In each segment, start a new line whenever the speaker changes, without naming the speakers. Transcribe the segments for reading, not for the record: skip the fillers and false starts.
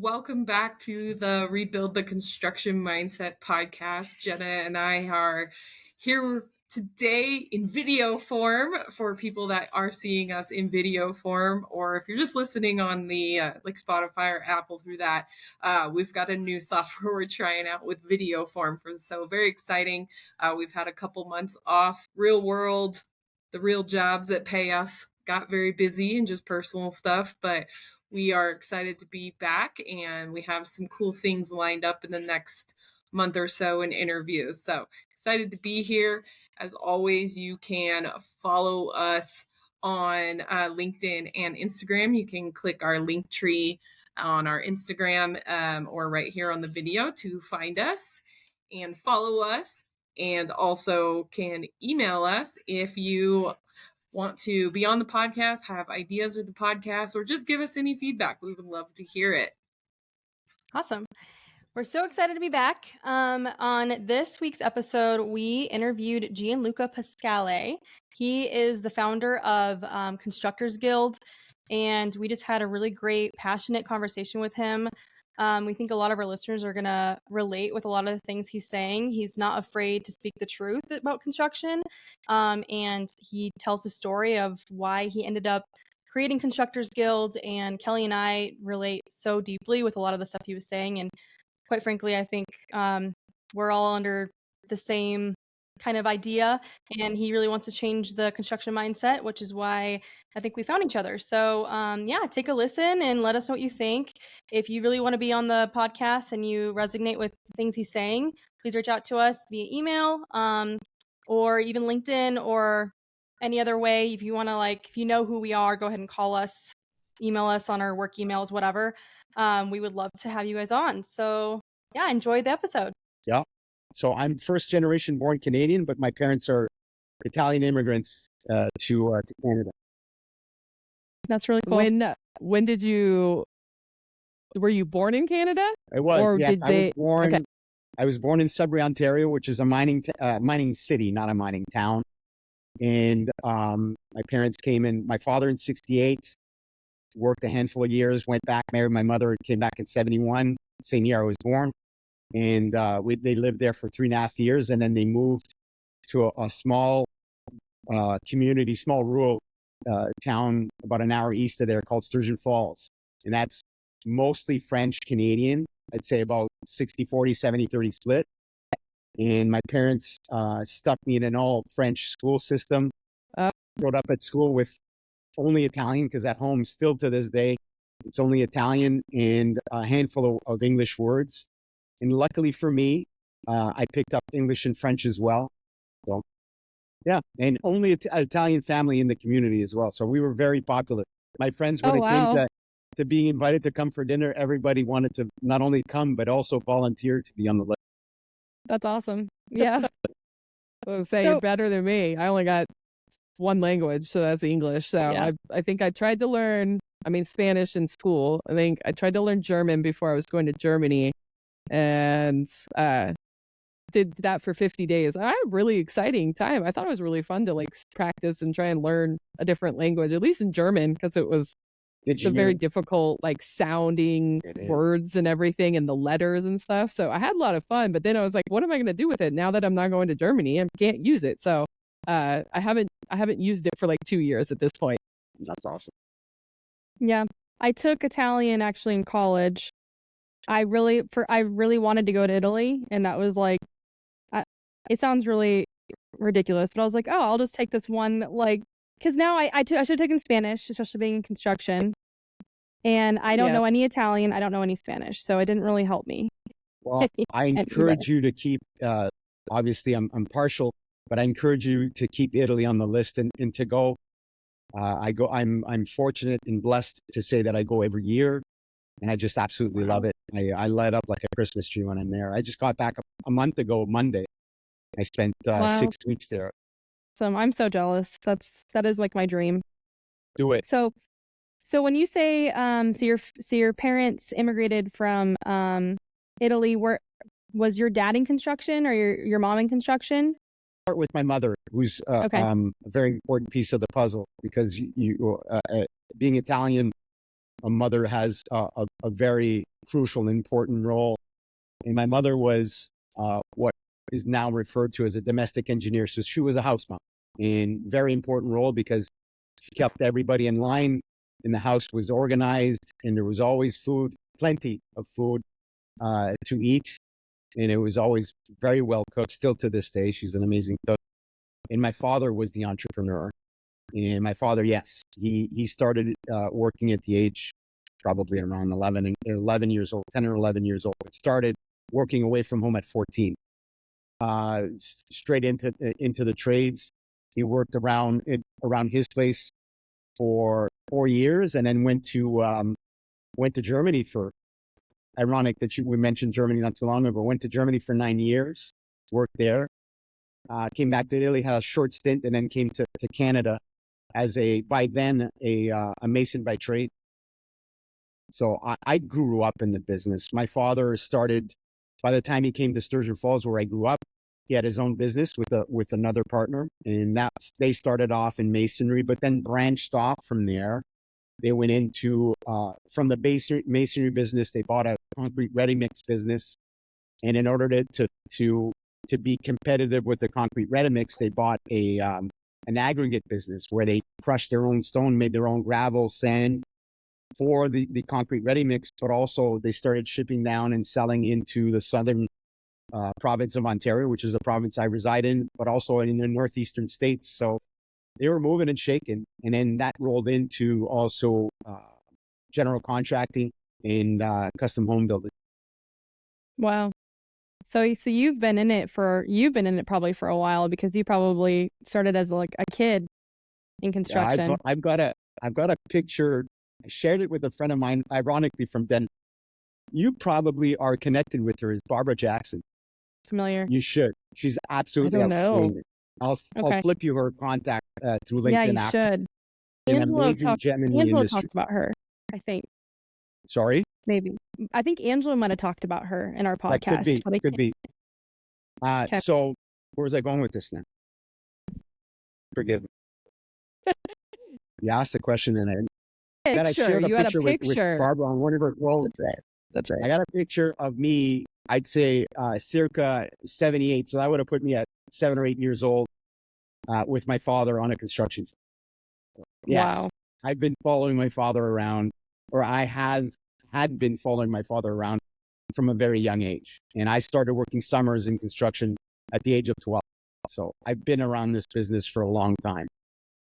Welcome back to the Rebuild the Construction Mindset podcast. Jenna and I are here today in video form for people that are seeing us in video form, or if you're just listening on the like Spotify or Apple through that, we've got a new software we're trying out with video form so very exciting. We've had a couple months off. Real world, the real jobs that pay us got very busy and just personal stuff, but we are excited to be back, and we have some cool things lined up in the next month or so in interviews. So excited to be here. As always, you can follow us on LinkedIn and Instagram. You can click our link tree on our Instagram or right here on the video to find us and follow us, and also can email us if you want to be on the podcast, have ideas of the podcast, or just give us any feedback. We would love to hear it.
Awesome. We're so excited to be back. On this week's episode, we interviewed Gianluca Pasquale. He is the founder of Constructors Guild, and we just had a really great, passionate conversation with him. We think a lot of our listeners are going to relate with a lot of the things he's saying. He's not afraid to speak the truth about construction, and he tells the story of why he ended up creating Constructors Guild, and Kelly and I relate so deeply with a lot of the stuff he was saying, and quite frankly, I think we're all under the same kind of idea, and he really wants to change the construction mindset, which is why I think we found each other. So yeah, take a listen and let us know what you think. If you really want to be on the podcast and you resonate with things he's saying, please reach out to us via email or even LinkedIn or any other way. If you want to, if you know who we are, go ahead and call us, email us on our work emails, whatever. We would love to have you guys on. So yeah, enjoy the episode.
Yeah. So I'm first generation born Canadian, but my parents are Italian immigrants to Canada.
That's really cool. When were you born in Canada?
I was.
Or
yes,
did they?
I was born in Sudbury, Ontario, which is a mining city, not a mining town. And my parents came in. My father in '68 worked a handful of years, went back, married my mother, and came back in '71, same year I was born. And they lived there for 3.5 years, and then they moved to a small community, small rural town about an hour east of there called Sturgeon Falls. And that's mostly French Canadian. I'd say about 60-40, 70-30 split. And my parents stuck me in an all French school system. Growing up at school with only Italian, because at home still to this day, it's only Italian and a handful of English words. And luckily for me, I picked up English and French as well. So, yeah, and only Italian family in the community as well. So we were very popular. My friends, when it came to being invited to come for dinner, everybody wanted to not only come, but also volunteer to be on the list.
That's awesome. Yeah. I was saying, you're better than me. I only got one language, so that's English. So yeah. I think I tried to learn, Spanish in school. I think I tried to learn German before I was going to Germany. And did that for 50 days. I had a really exciting time. I thought it was really fun to practice and try and learn a different language, at least in German, because it's a very difficult sounding words and everything and the letters and stuff. So I had a lot of fun, but then I was like, what am I going to do with it now that I'm not going to Germany? I can't use it. So I haven't used it for 2 years at this point.
That's awesome.
Yeah. I took Italian actually in college. I really wanted to go to Italy, and that was it sounds really ridiculous, but I was like, oh, I'll just take this one, because now I should have taken Spanish, especially being in construction, and I don't know any Italian, I don't know any Spanish, so it didn't really help me.
Well, I encourage you to keep, obviously I'm partial, but I encourage you to keep Italy on the list and to go. I'm fortunate and blessed to say that I go every year. And I just absolutely love it. I light up like a Christmas tree when I'm there. I just got back a month ago, Monday. I spent 6 weeks there.
So I'm so jealous. That is my dream.
Do it.
So when you say so your parents immigrated from Italy, was your dad in construction or your mom in construction?
Start with my mother, who's a very important piece of the puzzle, because you being Italian. A mother has a a very crucial and important role. And my mother was what is now referred to as a domestic engineer. So she was a house mom, and very important role because she kept everybody in line, and the house was organized, and there was always food, plenty of food to eat, and it was always very well cooked. Still to this day, she's an amazing cook. And my father was the entrepreneur. And my father, yes, he started working at the age probably around 11 years old, 10 or 11 years old. Started working away from home at 14. Straight into the trades. He worked around his place for 4 years, and then went to Germany for. Ironic that we mentioned Germany not too long ago. Went to Germany for 9 years, worked there. Came back to Italy, had a short stint, and then came to Canada as by then a mason by trade. So I grew up in the business. My father started, by the time he came to Sturgeon Falls, where I grew up, he had his own business with another partner, and they started off in masonry, but then branched off from there. They went into from the masonry business. They bought a concrete ready mix business, and in order to be competitive with the concrete ready mix, they bought an aggregate business where they crushed their own stone, made their own gravel, sand for the concrete ready mix, but also they started shipping down and selling into the southern province of Ontario, which is the province I reside in, but also in the northeastern states. So they were moving and shaking, and then that rolled into also general contracting and custom home building.
Wow. So you've been in it probably for a while, because you probably started as like a kid in construction.
Yeah, I've got a picture. I shared it with a friend of mine, ironically from Denver. You probably are connected with her, is Barbara Jackson.
Familiar.
You should. She's absolutely outstanding. I'll flip you her contact through LinkedIn.
Yeah, you should.
An amazing gem in the industry.
Angela talked about her, I think.
Sorry?
Maybe. I think Angela might have talked about her in our podcast.
That could be. So where was I going with this now? Forgive me. You asked the question, and I shared a picture with Barbara on one of her quotes.
That's right.
I got a picture of me, I'd say circa 78. So that would have put me at 7 or 8 years old with my father on a construction site. Yes, wow. I've been following my father around, or I had been following my father around from a very young age. And I started working summers in construction at the age of 12. So I've been around this business for a long time.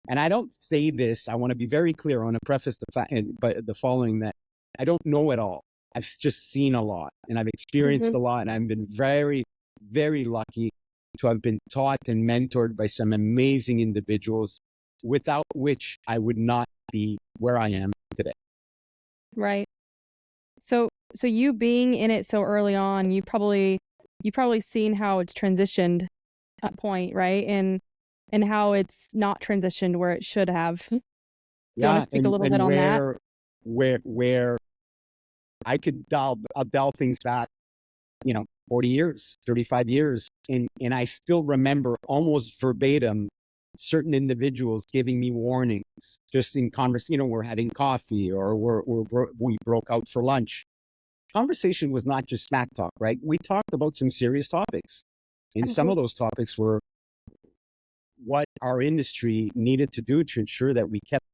And I don't say this, I want to be very clear. I want to preface the following, that I don't know it all. I've just seen a lot, and I've experienced a lot, and I've been very, very lucky to have been taught and mentored by some amazing individuals, without which I would not be where I am today.
Right. So you being in it so early on, you've probably seen how it's transitioned at that point, right? And how it's not transitioned where it should have. Do you want to speak a little bit on that?
Where I'll dial things back, 40 years, 35 years. And I still remember almost verbatim certain individuals giving me warnings just in conversation. We're having coffee, or we broke out for lunch. Conversation was not just smack talk, right? We talked about some serious topics. And some of those topics were what our industry needed to do to ensure that we kept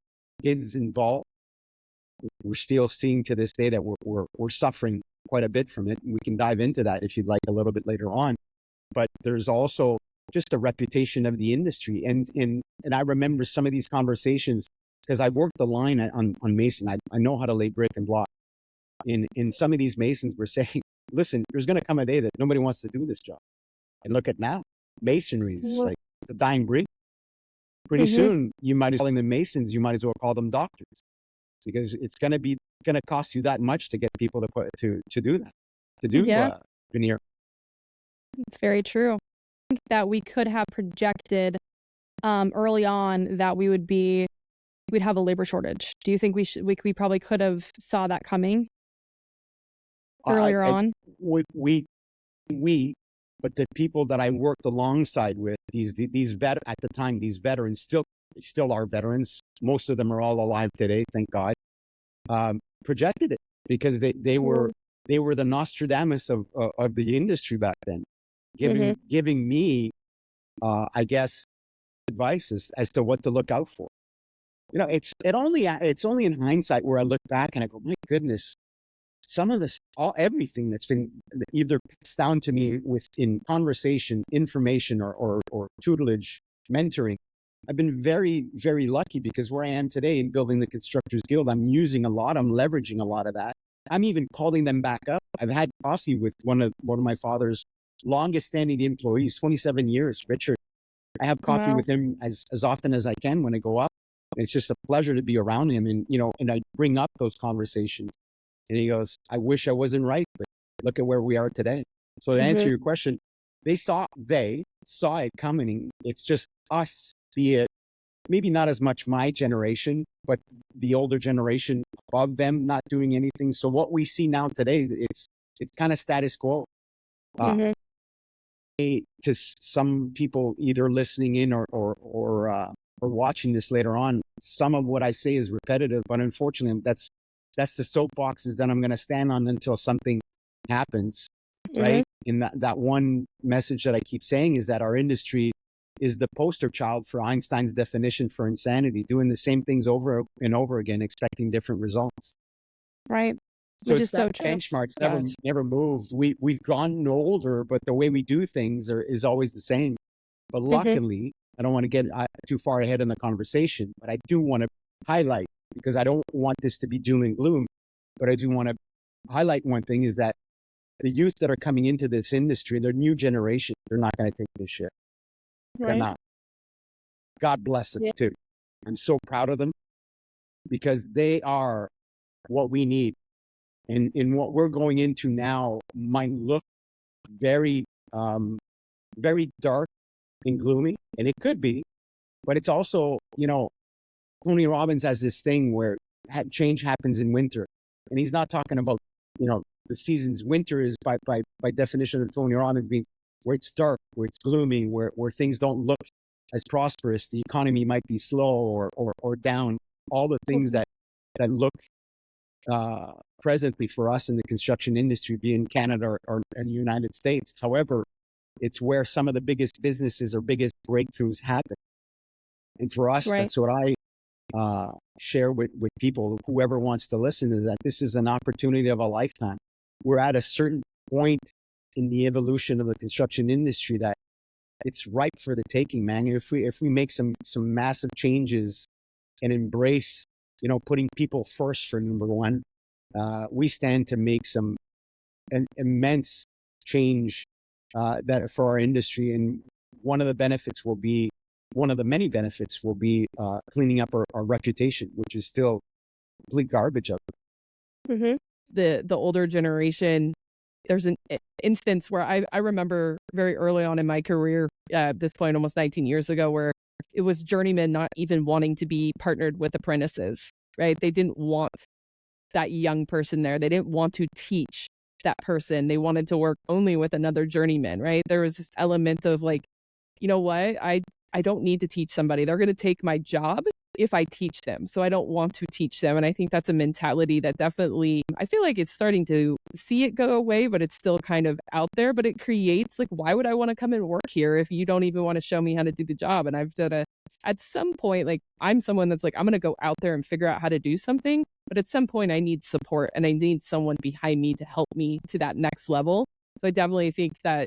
kids involved. We're still seeing to this day that we're suffering quite a bit from it. We can dive into that if you'd like a little bit later on. But there's also just a reputation of the industry. And I remember some of these conversations, because I worked the line on Mason. I know how to lay brick and block. And some of these Masons were saying, listen, there's going to come a day that nobody wants to do this job. And look at now, masonry is like the dying breed. Pretty soon, you might as well call them Masons. You might as well call them doctors, because it's going to cost you that much to get people to do that, to do veneer.
It's very true. I think that we could have projected early on that we'd have a labor shortage. Do you think we probably could have saw that coming earlier on?
But the people that I worked alongside with, these veterans still are veterans. Most of them are all alive today, thank God. Projected it. because they were the Nostradamus of the industry back then, giving me I guess advice as to what to look out for. It's only in hindsight where I look back and I go, my goodness, some of this, everything that's been either passed down to me in conversation, information, or tutelage, mentoring. I've been very, very lucky, because where I am today in building the Constructors Guild, I'm leveraging a lot of that. I'm even calling them back up. I've had coffee with one of my father's longest standing employees, 27 years, Richard. I have coffee with him as often as I can when I go up. It's just a pleasure to be around him, and I bring up those conversations. And he goes, I wish I wasn't right, but look at where we are today. So to answer your question, they saw it coming. It's just us, be it maybe not as much my generation, but the older generation above them not doing anything. So what we see now today, it's kind of status quo. To some people either listening in or watching this later on, some of what I say is repetitive, but unfortunately, that's the soapboxes that I'm going to stand on until something happens, right? And that one message that I keep saying is that our industry is the poster child for Einstein's definition for insanity, doing the same things over and over again, expecting different results.
Right.
So
Which
it's
is so
that
true.
benchmark's never moved. We've gotten older, but the way we do things is always the same. But luckily, I don't want to get too far ahead in the conversation, but I do want to highlight, because I don't want this to be doom and gloom, but I do want to highlight one thing, is that the youth that are coming into this industry, their new generation, they're not going to take this shit. They're not. God bless them too. I'm so proud of them, because they are what we need. And in what we're going into now might look very, very dark and gloomy, and it could be, but it's also, Tony Robbins has this thing where change happens in winter, and he's not talking about, the seasons. Winter is by definition of Tony Robbins means where it's dark, where it's gloomy, where things don't look as prosperous. The economy might be slow or down. All the things that look presently for us in the construction industry, be in Canada or in the United States. However, it's where some of the biggest businesses or biggest breakthroughs happen. And for us, that's what I share with people, whoever wants to listen, is that this is an opportunity of a lifetime. We're at a certain point in the evolution of the construction industry that it's ripe for the taking, man. If we make some massive changes and embrace, putting people first for number one, we stand to make an immense change that for our industry. And one of the many benefits will be cleaning up our reputation, which is still complete garbage up.
The older generation, there's an instance where I remember very early on in my career, at this point almost 19 years ago, where it was journeymen not even wanting to be partnered with apprentices, right? They didn't want that young person there. They didn't want to teach that person. They wanted to work only with another journeyman, right? There was this element of like, you know what? I don't need to teach somebody. They're going to take my job if I teach them. So I don't want to teach them. And I think that's a mentality that definitely, I feel like it's starting to see it go away, but it's still kind of out there. But it creates like, why would I want to come and work here if you don't even want to show me how to do the job? And I've done at some point, like I'm someone that's like, I'm going to go out there and figure out how to do something. But at some point I need support and I need someone behind me to help me to that next level. So I definitely think that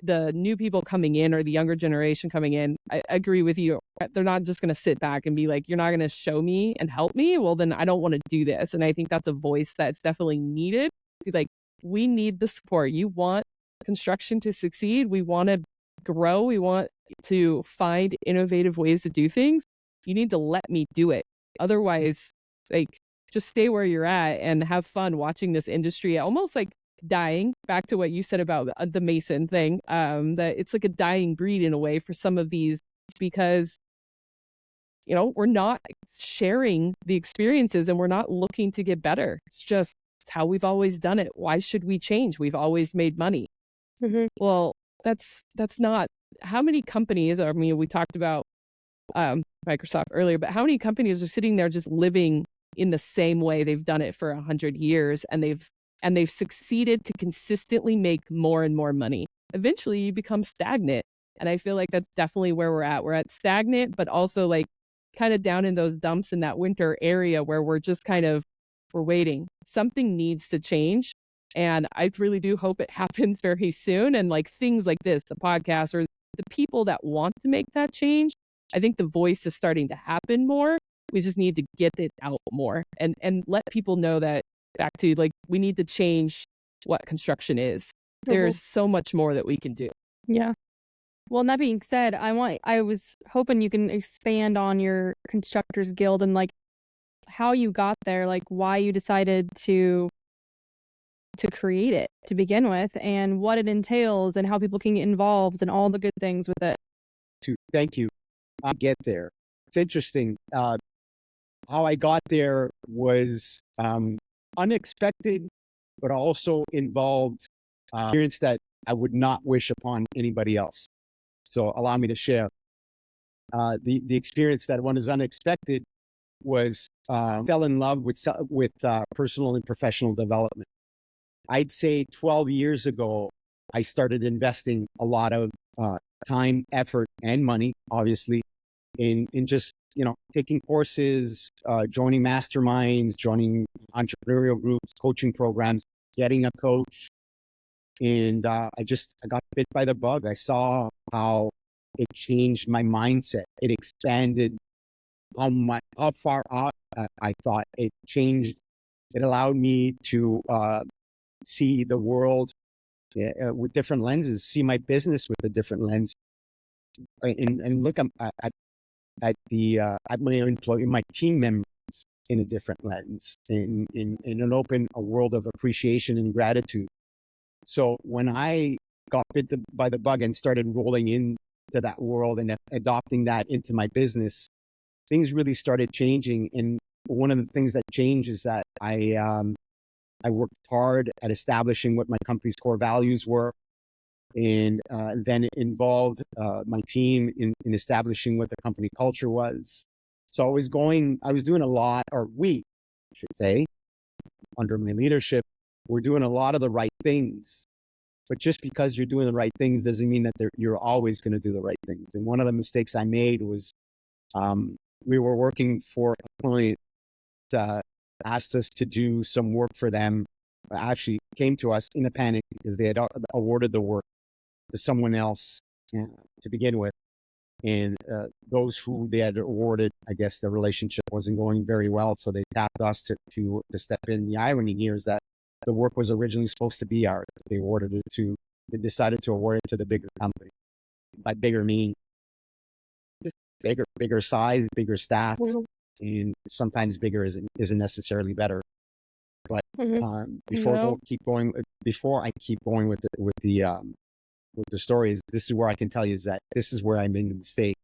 the new people coming in or the younger generation coming in, I agree with you. They're not just going to sit back and be like, you're not going to show me and help me. Well, then I don't want to do this. And I think that's a voice that's definitely needed. Like, we need the support. You want construction to succeed. We want to grow. We want to find innovative ways to do things. You need to let me do it. Otherwise, like, just stay where you're at and have fun watching this industry almost like dying. Back to what you said about the Mason thing, that it's like a dying breed in a way for some of these, because we're not sharing the experiences and we're not looking to get better. It's just how we've always done it. Why should we change? We've always made money. Well, that's not how many companies. I mean, we talked about Microsoft earlier, but how many companies are sitting there just living in the same way they've done it for 100 years, and they've succeeded to consistently make more and more money. Eventually you become stagnant. And I feel like that's definitely where we're at. We're at stagnant, but also like kind of down in those dumps in that winter area where we're just we're waiting. Something needs to change. And I really do hope it happens very soon. And like things like this, the podcast, or the people that want to make that change, I think the voice is starting to happen more. We just need to get it out more and let people know that, back to like, we need to change what construction is. There's so much more that we can do.
Yeah. Well, that being said, I was hoping you can expand on your Constructors Guild and like how you got there, like why you decided to create it to begin with, and what it entails, and how people can get involved, and all the good things with it.
Thank you. I'll get there. It's interesting. How I got there was unexpected, but also involved experience that I would not wish upon anybody else. So allow me to share. The experience that one is unexpected was fell in love with personal and professional development. I'd say 12 years ago, I started investing a lot of time, effort, and money, obviously, in just, taking courses, joining masterminds, joining entrepreneurial groups, coaching programs, getting a coach. And I got bit by the bug. I saw how it changed my mindset. It expanded how far out I thought. It changed. It allowed me to see the world with different lenses, see my business with a different lens, and look at my team members in a different lens, in an open a world of appreciation and gratitude. So when I got bit by the bug and started rolling into that world and adopting that into my business, things really started changing. And one of the things that changed is that I worked hard at establishing what my company's core values were, and then it involved my team in establishing what the company culture was. So I was doing a lot, or we, I should say, under my leadership, we're doing a lot of the right things. But just because you're doing the right things doesn't mean that you're always going to do the right things. And one of the mistakes I made was we were working for a client that asked us to do some work for them. Actually came to us in a panic because they had awarded the work to someone else to begin with. And those who they had awarded, I guess the relationship wasn't going very well. So they tapped us to step in. The irony here is that the work was originally supposed to be ours. They decided to award it to the bigger company. By bigger, meaning bigger size, bigger staff, and sometimes bigger isn't necessarily better. But before I keep going with the stories, this is where I can tell you is that this is where I made the mistake.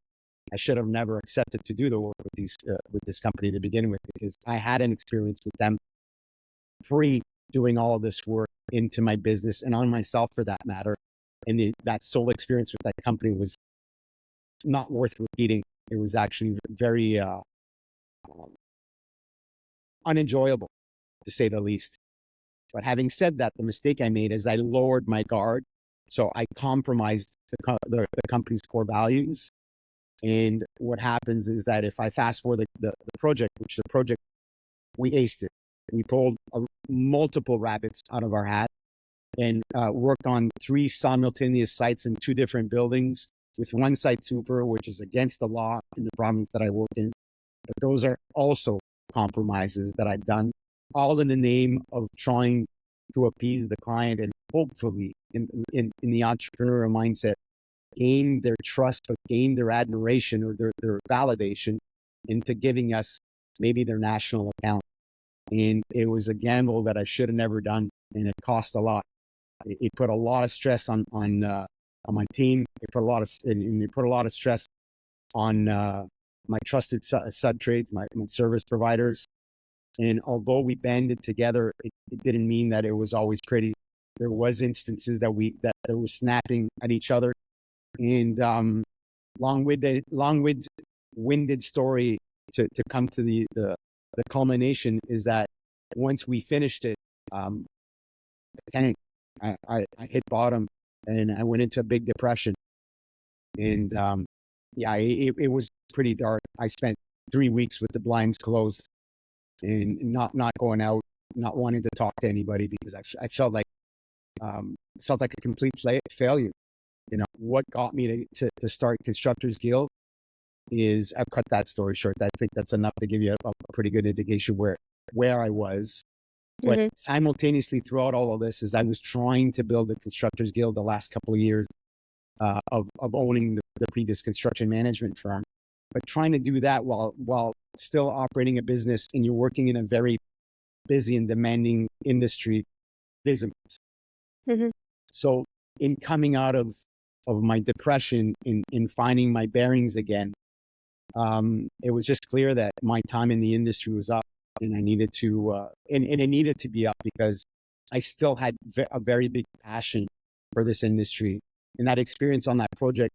I should have never accepted to do the work with this company to begin with, because I had an experience with them doing all of this work into my business and on myself for that matter. And that sole experience with that company was not worth repeating. It was actually very unenjoyable, to say the least. But having said that, the mistake I made is I lowered my guard. So I compromised the company's core values. And what happens is that if I fast forward the project, we aced it. We pulled multiple rabbits out of our hat and worked on 3 simultaneous sites in 2 different buildings with 1 site super, which is against the law in the province that I work in. But those are also compromises that I've done, all in the name of trying to appease the client and hopefully in the entrepreneurial mindset, gain their trust, but gain their admiration or their validation into giving us maybe their national account. And it was a gamble that I should have never done, and it cost a lot. It put a lot of stress on my team. It put a lot of stress on my trusted sub trades, my service providers. And although we banded together, it didn't mean that it was always pretty. There was instances that were snapping at each other. And long-winded story to come to the the culmination is that once we finished it, I hit bottom and I went into a big depression. And it was pretty dark. I spent 3 weeks with the blinds closed and not going out, not wanting to talk to anybody because I felt like a complete failure. You know, what got me to start Constructors Guild is, I've cut that story short. I think that's enough to give you a pretty good indication where I was. But simultaneously throughout all of this, as I was trying to build the Constructors Guild the last couple of years of owning the previous construction management firm, but trying to do that while still operating a business, and you're working in a very busy and demanding industry, business. So in coming out of my depression, in finding my bearings again, it was just clear that my time in the industry was up, and I needed to, and it needed to be up because I still had a very big passion for this industry. And that experience on that project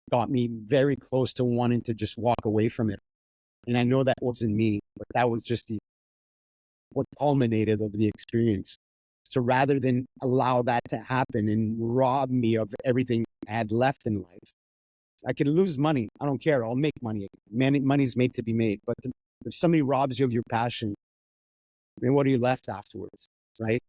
got me very close to wanting to just walk away from it. And I know that wasn't me, but that was just what culminated of the experience. So rather than allow that to happen and rob me of everything I had left in life, I could lose money. I don't care. I'll make money. Money's made to be made. But if somebody robs you of your passion, then what are you left afterwards, right?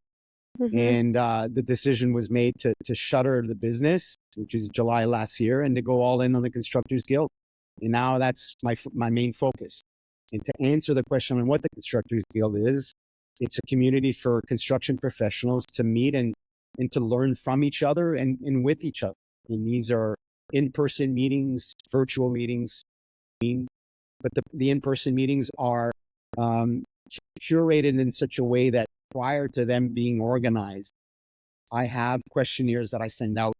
And the decision was made to shutter the business, which is July last year, and to go all in on the Constructors Guild. And now that's my main focus. And to answer the question on what the Constructors Guild is, it's a community for construction professionals to meet and to learn from each other and with each other. And these are in-person meetings, virtual meetings, but the in-person meetings are curated in such a way that prior to them being organized, I have questionnaires that I send out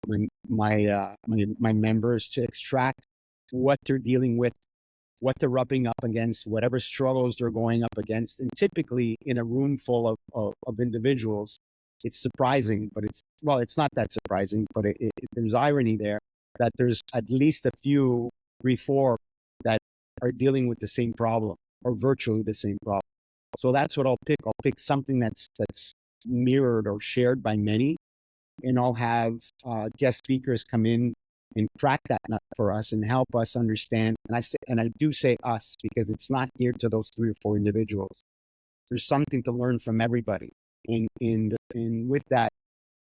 to my members to extract what they're dealing with, what they're rubbing up against, whatever struggles they're going up against. And typically in a room full of individuals, it's surprising, but it's not that surprising, but there's irony there that there's at least a few, 3, 4 that are dealing with the same problem or virtually the same problem. So that's what I'll pick. I'll pick something that's mirrored or shared by many, and I'll have guest speakers come in and crack that nut for us and help us understand. And I do say us because it's not geared to those 3 or 4 individuals. There's something to learn from everybody. And with that,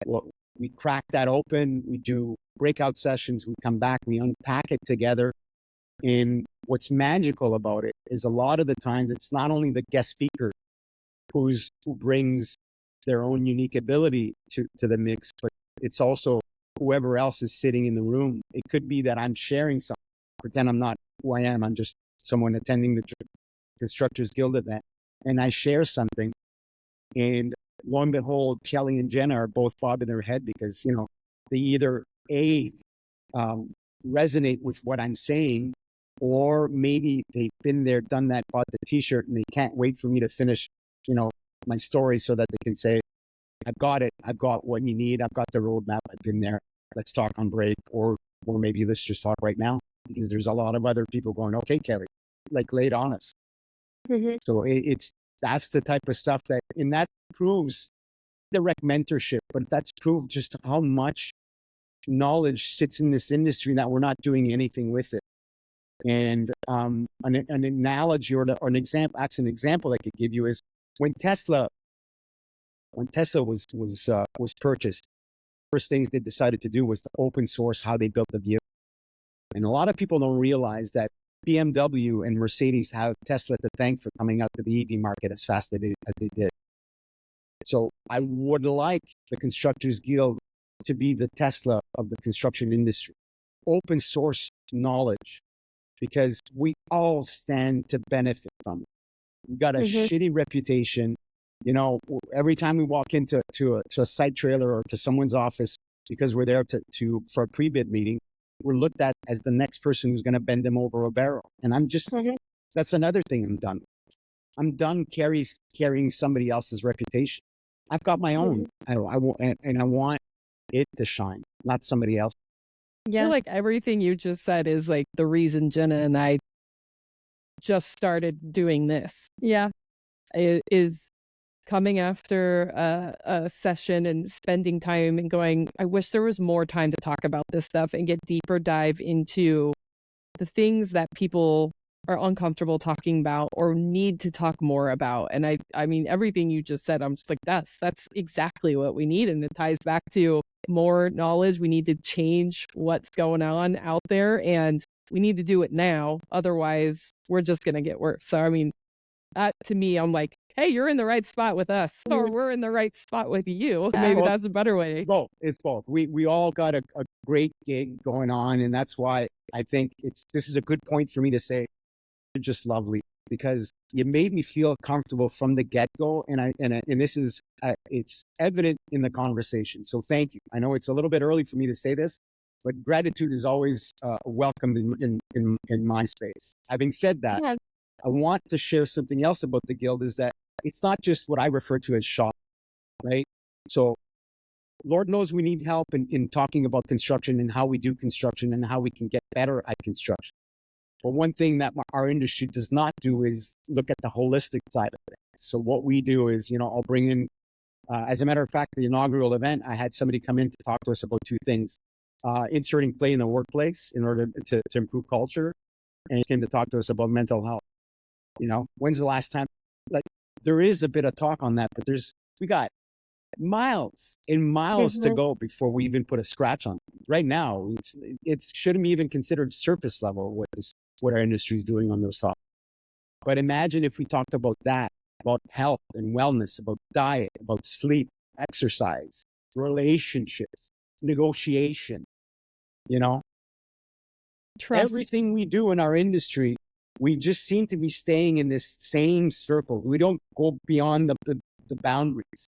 well, we crack that open. We do breakout sessions. We come back. We unpack it together. And what's magical about it is a lot of the times it's not only the guest speaker who brings their own unique ability to the mix, but it's also whoever else is sitting in the room. It could be that I'm sharing something. Pretend I'm not who I am. I'm just someone attending the Constructors Guild event, and I share something. And lo and behold, Kelly and Jenna are both bobbing their head because, you know, they either resonate with what I'm saying, or maybe they've been there, done that, bought the t-shirt, and they can't wait for me to finish, you know, my story so that they can say, I've got it. I've got what you need. I've got the roadmap. I've been there. Let's talk on break, or maybe let's just talk right now, because there's a lot of other people going, okay, Kelly, like, lay it on us. So that's the type of stuff that proves direct mentorship, but that's proved just how much knowledge sits in this industry that we're not doing anything with it. And an analogy or an example, actually an example I could give you is when Tesla was purchased, first things they decided to do was to open source how they built the vehicle. And a lot of people don't realize that BMW and Mercedes have Tesla to thank for coming out to the EV market as fast as they did. So I would like the Constructors Guild to be the Tesla of the construction industry. Open source knowledge, because we all stand to benefit from it. We've got a shitty reputation. You know, every time we walk into a site trailer or to someone's office, because we're there for a pre-bid meeting, we're looked at as the next person who's going to bend them over a barrel. And I'm just, that's another thing I'm done with. I'm done carrying somebody else's reputation. I've got my own. I want it to shine, not somebody else.
Yeah. I feel like everything you just said is like the reason Jenna and I just started doing this.
Yeah.
Is coming after a session and spending time and going, I wish there was more time to talk about this stuff and get deeper dive into the things that people are uncomfortable talking about or need to talk more about. And I mean, everything you just said, I'm just like, that's exactly what we need. And it ties back to more knowledge. We need to change what's going on out there, and we need to do it now. Otherwise, we're just going to get worse. So, I mean, that to me, I'm like, hey, you're in the right spot with us, or we're in the right spot with you. Maybe that's a better way.
Both. It's both. We all got a great gig going on, and that's why I think this is a good point for me to say, you're just lovely, because you made me feel comfortable from the get-go, and this is it's evident in the conversation. So thank you. I know it's a little bit early for me to say this, but gratitude is always welcomed in my space. Having said that,
Yeah.
I want to share something else about the Guild, is that it's not just what I refer to as shop, right? So Lord knows we need help in talking about construction and how we do construction and how we can get better at construction. But one thing that our industry does not do is look at the holistic side of it. So what we do is, I'll bring in, as a matter of fact, the inaugural event, I had somebody come in to talk to us about two things: inserting play in the workplace in order to improve culture, and he came to talk to us about mental health. When's the last time? Like, there is a bit of talk on that, but we got miles and miles to go before we even put a scratch on it. Right now, it shouldn't be even considered surface level what our industry is doing on those topics. But imagine if we talked about that, about health and wellness, about diet, about sleep, exercise, relationships, negotiation,
Trust.
everything we do in our industry. We just seem to be staying in this same circle. We don't go beyond the boundaries.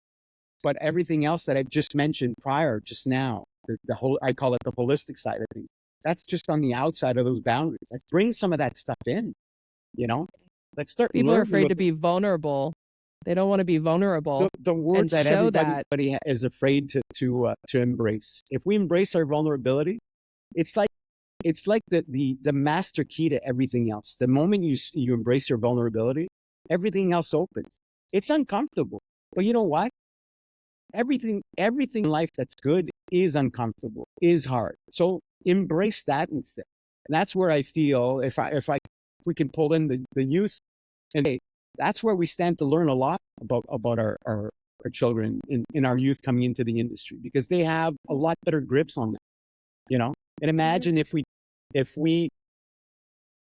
But everything else that I've just mentioned just now, the whole, I call it the holistic side of things, that's just on the outside of those boundaries. Let's bring some of that stuff in, Let's start.
People are afraid to be vulnerable. They don't want to be vulnerable.
The word that
show
everybody is afraid to embrace. If we embrace our vulnerability, it's like the master key to everything else. The moment you embrace your vulnerability, everything else opens. It's uncomfortable, but you know what? Everything in life that's good is uncomfortable, is hard. So embrace that instead. And that's where I feel if we can pull in the youth, and that's where we stand to learn a lot about our children in our youth coming into the industry, because they have a lot better grips on that, And imagine if we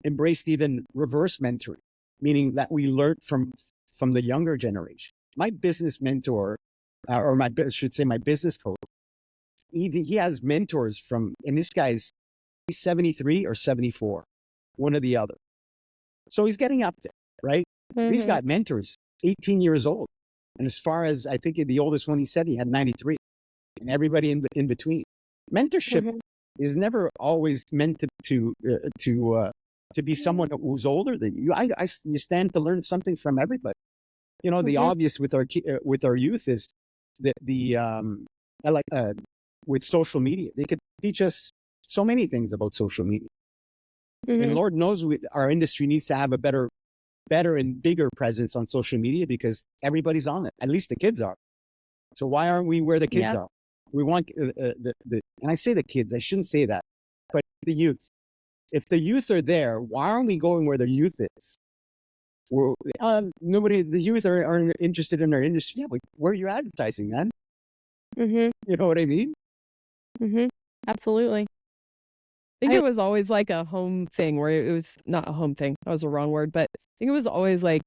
embraced even reverse mentoring, meaning that we learned from the younger generation. My business mentor, my business coach, he has mentors and this guy's, he's 73 or 74, one or the other. So he's getting up there, right? He's got mentors, 18 years old. And as far as, I think the oldest one, he said he had 93, and everybody in between. Mentorship is never always meant to be someone who's older than you. You stand to learn something from everybody. The obvious with our youth is with social media. They could teach us so many things about social media. And Lord knows our industry needs to have a better and bigger presence on social media, because everybody's on it. At least the kids are. So why aren't we where the kids are? We want and I say the kids, I shouldn't say that, but the youth. If the youth are there, why aren't we going where the youth is? The youth aren't interested in our industry. Yeah, but where are you advertising, man? You know what I mean?
Absolutely.
I think it was always like a home thing, where it was not a home thing. That was a wrong word, but I think it was always like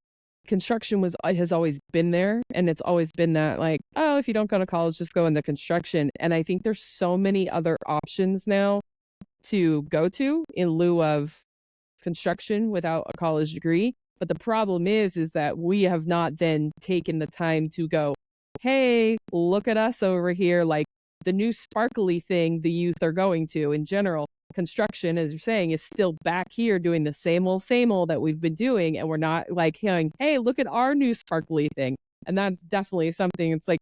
construction has always been there, and it's always been that, like, oh, if you don't go to college, just go into construction. And I think there's so many other options now to go to in lieu of construction without a college degree. But the problem is that we have not then taken the time to go, hey, look at us over here, like the new sparkly thing the youth are going to in general. Construction, as you're saying, is still back here doing the same old that we've been doing, and we're not like going, hey, look at our new sparkly thing. And that's definitely something. It's like,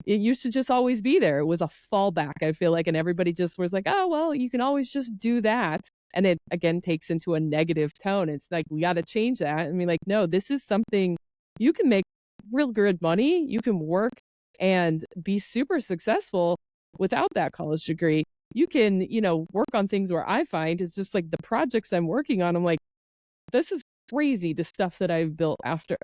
it used to just always be there. It was a fallback, I feel like, and everybody just was like, oh, well, you can always just do that. And it, again, takes into a negative tone. It's like, we got to change that. I mean, like, no, this is something you can make real good money. You can work and be super successful without that college degree. You can, work on things where I find it's just like the projects I'm working on. I'm like, this is crazy, the stuff that I've built after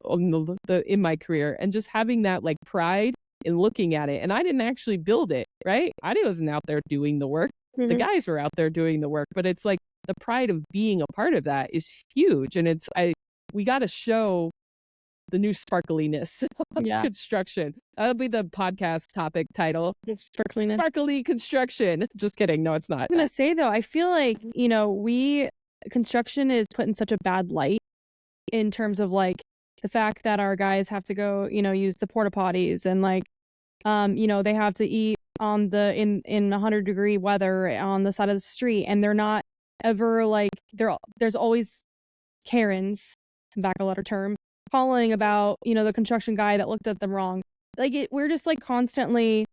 in my career, and just having that like pride in looking at it. And I didn't actually build it, right? I wasn't out there doing the work.
Mm-hmm.
The guys were out there doing the work, but it's like the pride of being a part of that is huge. And we got to show the new sparkliness of construction. That'll be the podcast topic title.
Sparkliness.
Sparkly construction. Just kidding. No, it's not.
I'm going to say though, I feel like, construction is put in such a bad light in terms of like the fact that our guys have to go, use the porta potties and like, they have to eat on in 100-degree weather on the side of the street, and they're not ever like, there's always Karens, back a letter term, calling about, the construction guy that looked at them wrong. Like we're just like constantly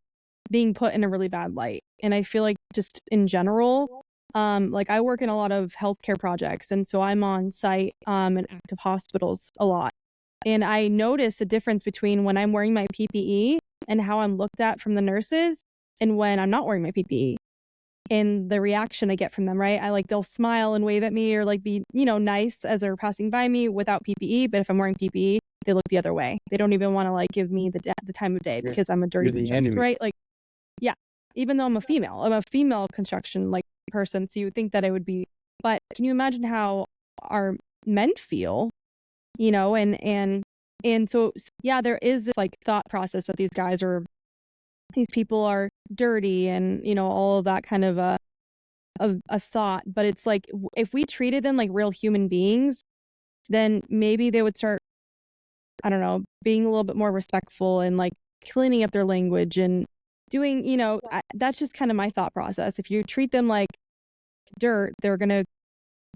being put in a really bad light. And I feel like just in general, like I work in a lot of healthcare projects, and so I'm on site in active hospitals a lot. And I notice the difference between when I'm wearing my PPE and how I'm looked at from the nurses and when I'm not wearing my PPE, and the reaction I get from them, right? They'll smile and wave at me or like be, nice as they're passing by me without PPE. But if I'm wearing PPE, they look the other way. They don't even want to like give me the time of day because I'm a dirty construction, right? Like, yeah, even though I'm a female construction like person. So you would think that it would be, but can you imagine how our men feel, and so, yeah, there is this like thought process that these people are dirty and, all of that kind of a thought. But it's like, if we treated them like real human beings, then maybe they would start, I don't know, being a little bit more respectful and like cleaning up their language and doing, that's just kind of my thought process. If you treat them like dirt, they're going to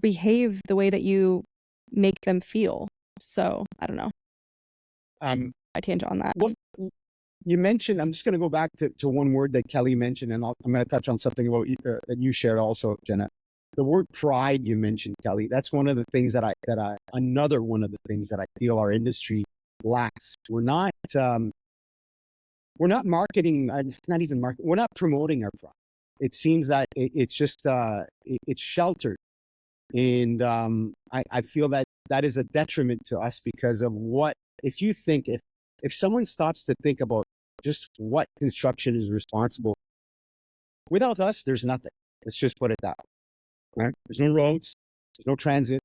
behave the way that you make them feel. So I don't know. I tangent on that.
Well, you mentioned, I'm just going to go back to one word that Kelly mentioned, and I'm going to touch on something about that you shared also, Jenna. The word pride you mentioned, Kelly. That's one of the things another one of the things that I feel our industry lacks. We're not marketing, not even marketing. We're not promoting our pride. It seems that it's just it's sheltered, and I feel that is a detriment to us because of what, if you think, if someone stops to think about just what construction is responsible, without us, there's nothing. Let's just put it that way. Right? There's no roads, there's no transit,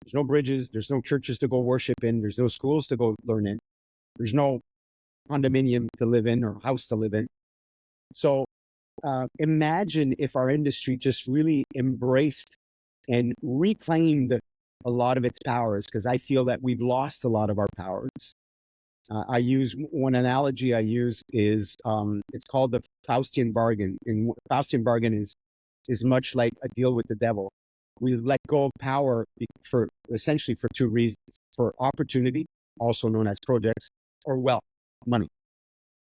there's no bridges, there's no churches to go worship in, there's no schools to go learn in, there's no condominium to live in or house to live in. So imagine if our industry just really embraced and reclaimed a lot of its powers, because I feel that we've lost a lot of our powers. One analogy I use is it's called the Faustian bargain. And Faustian bargain is much like a deal with the devil. We let go of power essentially for two reasons: for opportunity, also known as projects, or wealth, money.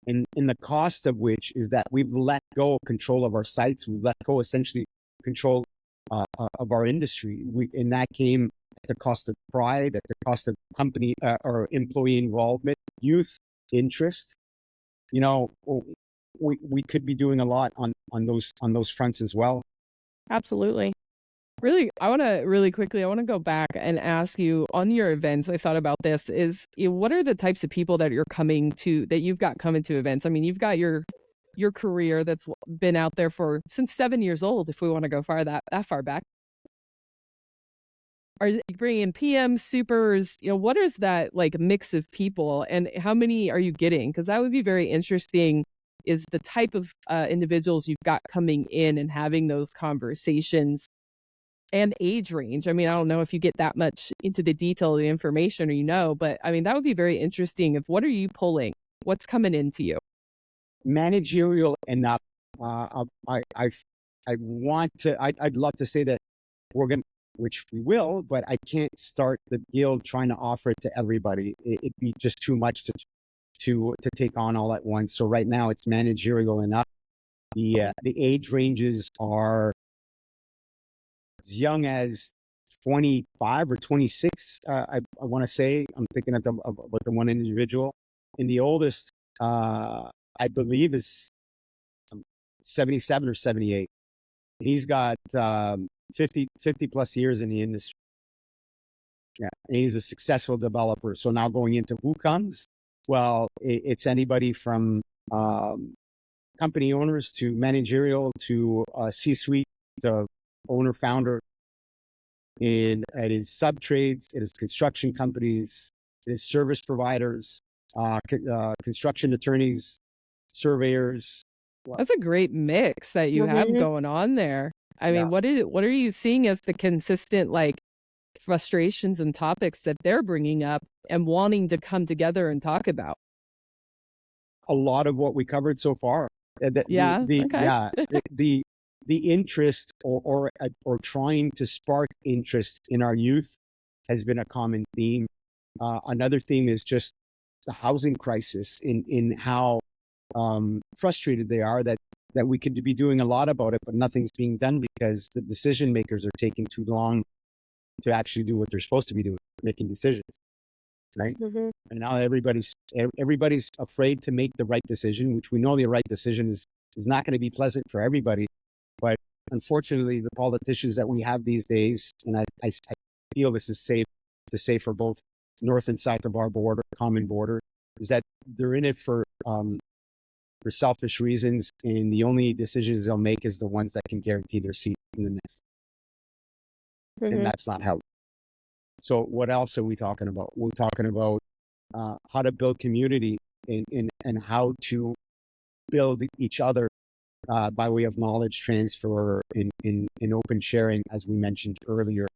And the cost of which is that we've let go of control of our sites. We've let go essentially control of our industry. And that came at the cost of pride, at the cost of company or employee involvement, youth interest. We could be doing a lot on those fronts as well.
Absolutely.
Really, I want to go back and ask you, on your events, I thought about this, what are the types of people that you've got coming to events? I mean, you've got your career that's been out there since 7 years old, if we want to go that far back. Are you bringing in PMs, supers? What is that like mix of people, and how many are you getting? Because that would be very interesting, is the type of individuals you've got coming in and having those conversations, and age range. I mean, I don't know if you get that much into the detail of the information but I mean, that would be very interesting. What are you pulling? What's coming into you?
Managerial and up. I'd love to say that we're going to, which we will, but I can't start the guild trying to offer it to everybody. It'd be just too much to take on all at once. So right now it's managerial enough. The age ranges are as young as 25 or 26. I want to say, I'm thinking about the one individual, and the oldest, I believe, is 77 or 78. He's got 50 plus years in the industry. Yeah, and he's a successful developer. So now going into who comes? Well, it's anybody from company owners to managerial to C-suite to owner founder. And it is sub trades, it is construction companies, it is service providers, construction attorneys, surveyors.
That's a great mix that you have
Mhm.
going on there. I
Yeah.
mean, what are you seeing as the consistent like frustrations and topics that they're bringing up and wanting to come together and talk about?
A lot of what we covered so far.
Yeah. Okay.
The interest or trying to spark interest in our youth has been a common theme. Another theme is just the housing crisis in how frustrated they are that we could be doing a lot about it, but nothing's being done because the decision makers are taking too long to actually do what they're supposed to be doing, making decisions, right?
Mhm.
And now everybody's afraid to make the right decision, which we know the right decision is not going to be pleasant for everybody. But unfortunately, the politicians that we have these days, and I feel this is safe to say for both north and south of our border, common border, is that they're in it for selfish reasons, and the only decisions they'll make is the ones that can guarantee their seat in the next. And
Mhm.
that's not healthy. So what else are we talking about? We're talking about how to build community and how to build each other by way of knowledge transfer in open sharing, as we mentioned earlier.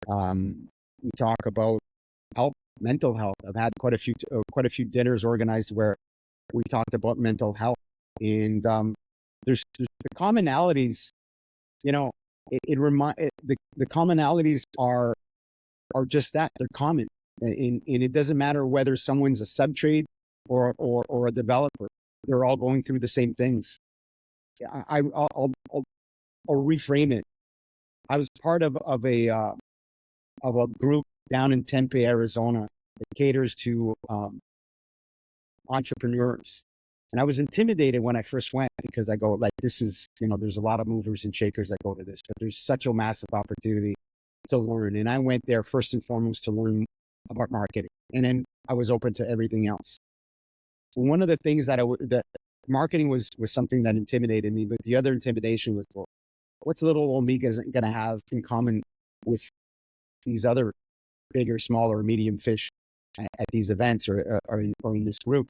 We talk about health, mental health. I've had quite a few dinners organized where we talked about mental health, and there's the commonalities. You know, the commonalities are just that, they're common, and it doesn't matter whether someone's a sub trade or a developer. They're all going through the same things. I'll reframe it. I was part of a group down in Tempe, Arizona, that caters to entrepreneurs. And I was intimidated when I first went because I go, like, this is, there's a lot of movers and shakers that go to this, but there's such a massive opportunity to learn. And I went there first and foremost to learn about marketing. And then I was open to everything else. One of the things that marketing was something that intimidated me, but the other intimidation was, well, what's little old me going to have in common with these other bigger, smaller, medium fish at these events or in this group?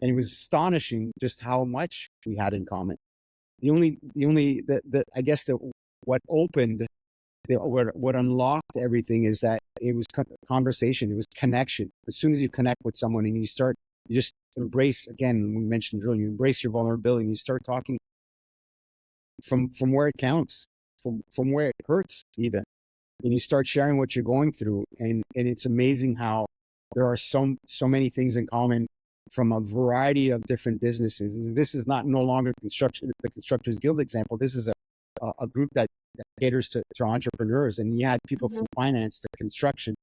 And it was astonishing just how much we had in common. I guess what opened, what unlocked everything is that it was conversation, it was connection. As soon as you connect with someone and you just embrace, again, we mentioned earlier, you embrace your vulnerability and you start talking from where it counts, from where it hurts even. And you start sharing what you're going through. And it's amazing how there are so many things in common from a variety of different businesses. This is no longer the Constructors Guild example. This is a group that caters to entrepreneurs, and you had people from finance to construction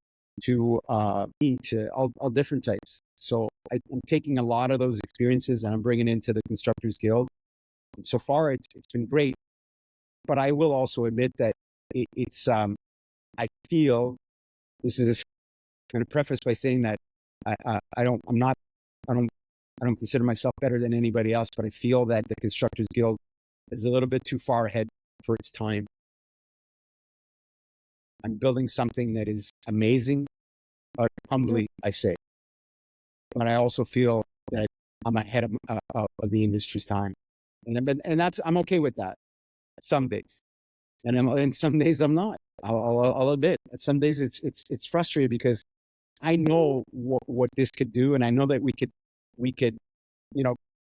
to all different types. So I'm taking a lot of those experiences and I'm bringing into the Constructors Guild. And so far, it's been great. But I will also admit that I feel, this is going to preface by saying that I don't consider myself better than anybody else, but I feel that the Constructors Guild is a little bit too far ahead for its time. I'm building something that is amazing, but humbly I say. But I also feel that I'm ahead of the industry's time, and I'm okay with that. Some days, and some days I'm not. I'll admit. Some days it's frustrating because I know what this could do, and I know that we could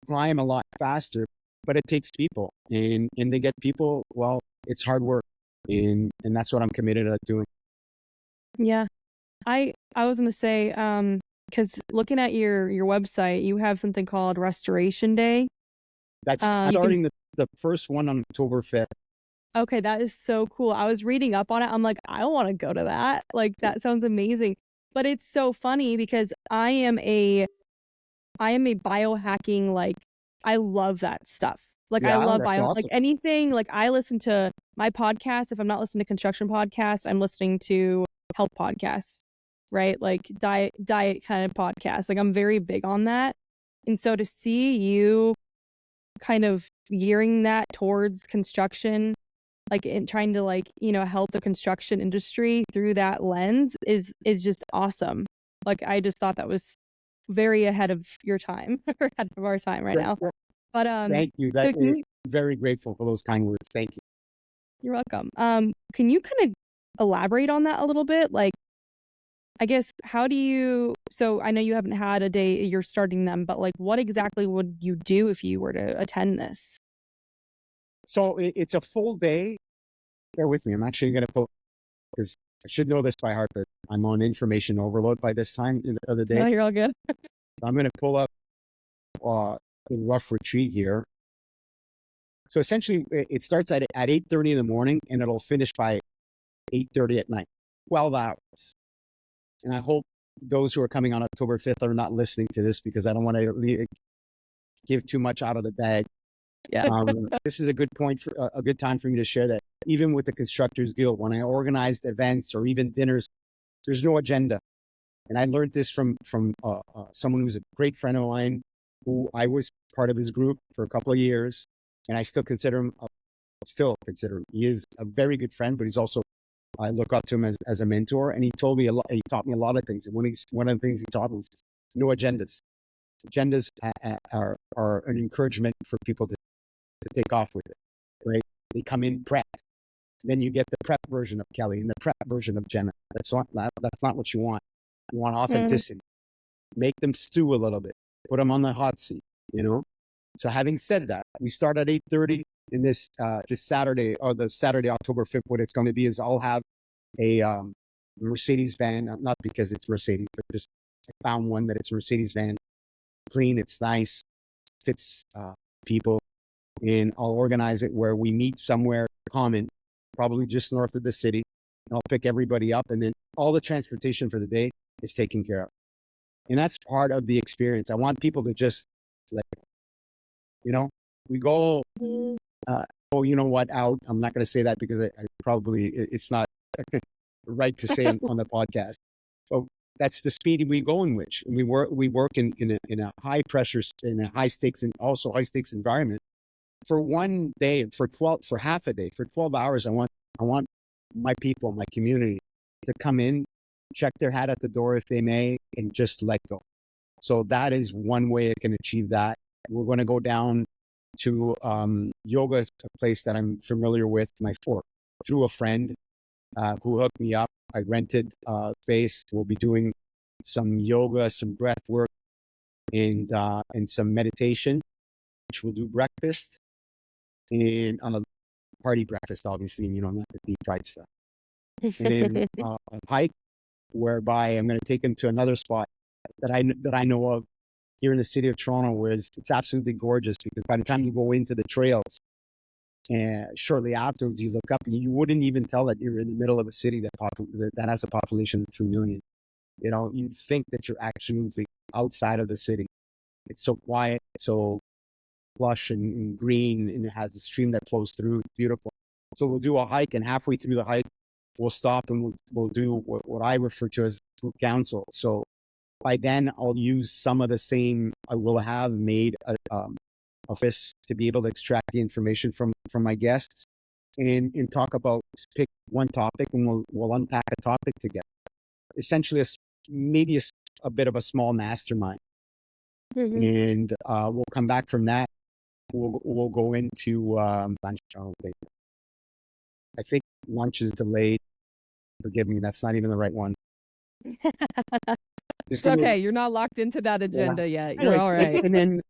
climb a lot faster, but it takes people, and to get people, well, it's hard work, and that's what I'm committed to doing.
Yeah. I was going to say,
because looking at your website, you have something called Restoration Day.
That's starting the first one on October 5th.
Okay, that is so cool. I was reading up on it. I'm like, I want to go to that. Like, that sounds amazing. But it's so funny because I am a biohacking, like, I love that stuff. Like, I love
that's awesome.
like anything, like I listen to my podcast. If I'm not listening to construction podcasts, I'm listening to health podcasts, right? Like diet kind of podcasts. Like, I'm very big on that. And so to see you kind of gearing that towards construction, like in trying to, like, you know, help the construction industry through that lens is just awesome. Like, I just thought that was very ahead of your time, or ahead of our time right now. But
thank you. Very grateful for those kind words. Thank you.
You're welcome. Can you kind of elaborate on that a little bit? Like, I guess, how do you, so I know you haven't had a day, you're starting them, but like, what exactly would you do if you were to attend this?
So it's a full day. Bear with me. I'm actually going to pull, because I should know this by heart, but I'm on information overload by this time of the day.
No, you're all good.
I'm going to pull up in rough retreat here. So essentially, it starts at 8:30 in the morning, and it'll finish by 8:30 at night. 12 hours. And I hope those who are coming on October 5th are not listening to this, because I don't want to give too much out of the bag.
Yeah.
This is a good point for a good time for me to share that even with the Constructors Guild, when I organized events or even dinners, there's no agenda. And I learned this from someone who's a great friend of mine, who I was part of his group for a couple of years, and I still consider him. He is a very good friend, but he's also, I look up to him as a mentor. And he told me a lot. He taught me a lot of things. And one of the things he taught me was no agendas. Agendas are an encouragement for people to take off with it, right? They come in prepped. Then you get the prep version of Kelly and the prep version of Jenna. That's not what you want. You want authenticity. Make them stew a little bit. Put them on the hot seat, you know? So having said that, we start at 8:30 in this Saturday, or the Saturday, October 5th. What it's going to be is I'll have a Mercedes van, not because it's Mercedes, but just I found one that it's a Mercedes van. Clean, it's nice, fits people. And I'll organize it where we meet somewhere common, probably just north of the city. And I'll pick everybody up, and then all the transportation for the day is taken care of. And that's part of the experience. I want people to just, like, you know, we go, you know what, out. I'm not going to say that because I probably, it's not right to say on the podcast. But that's the speed we go in which. We work in a high pressure, in a high stakes, and also high stakes environment. For one day, for half a day, for 12 hours, I want my people, my community, to come in, check their hat at the door if they may, and just let go. So that is one way I can achieve that. We're going to go down to yoga, a place that I'm familiar with, through a friend who hooked me up. I rented space. We'll be doing some yoga, some breath work, and some meditation, which we'll do breakfast, and on a party breakfast, obviously, and not the deep fried stuff. And then a hike, whereby I'm going to take them to another spot that I know of here in the city of Toronto, where it's absolutely gorgeous, because by the time you go into the trails, and shortly afterwards you look up and you wouldn't even tell that you're in the middle of a city that has a population of 3 million. You'd think that you're actually outside of the city. It's so quiet, so lush and green, and it has a stream that flows through. It's beautiful. So we'll do a hike, and halfway through the hike, we'll stop and we'll do what I refer to as group counsel. So by then, I'll use some of the same. I will have made a office to be able to extract the information from my guests and pick one topic, and we'll unpack a topic together. Essentially, maybe a bit of a small mastermind. And we'll come back from that. We'll go into lunch. I think lunch is delayed. Forgive me, that's not even the right one.
It's okay. You're not locked into that agenda yet. You're all right.
And then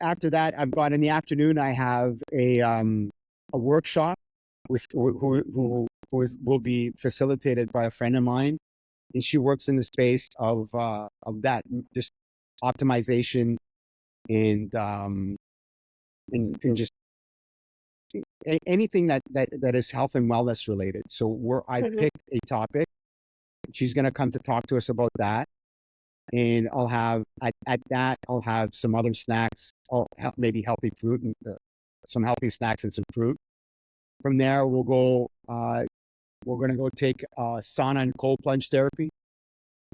after that, I've got in the afternoon, I have a workshop who will be facilitated by a friend of mine, and she works in the space of that, just optimization and just anything that is health and wellness related. So I picked a topic. She's going to come to talk to us about that. And I'll have, at that, I'll have some other snacks, maybe healthy fruit, and some healthy snacks and some fruit. From there, we're going to go take sauna and cold plunge therapy.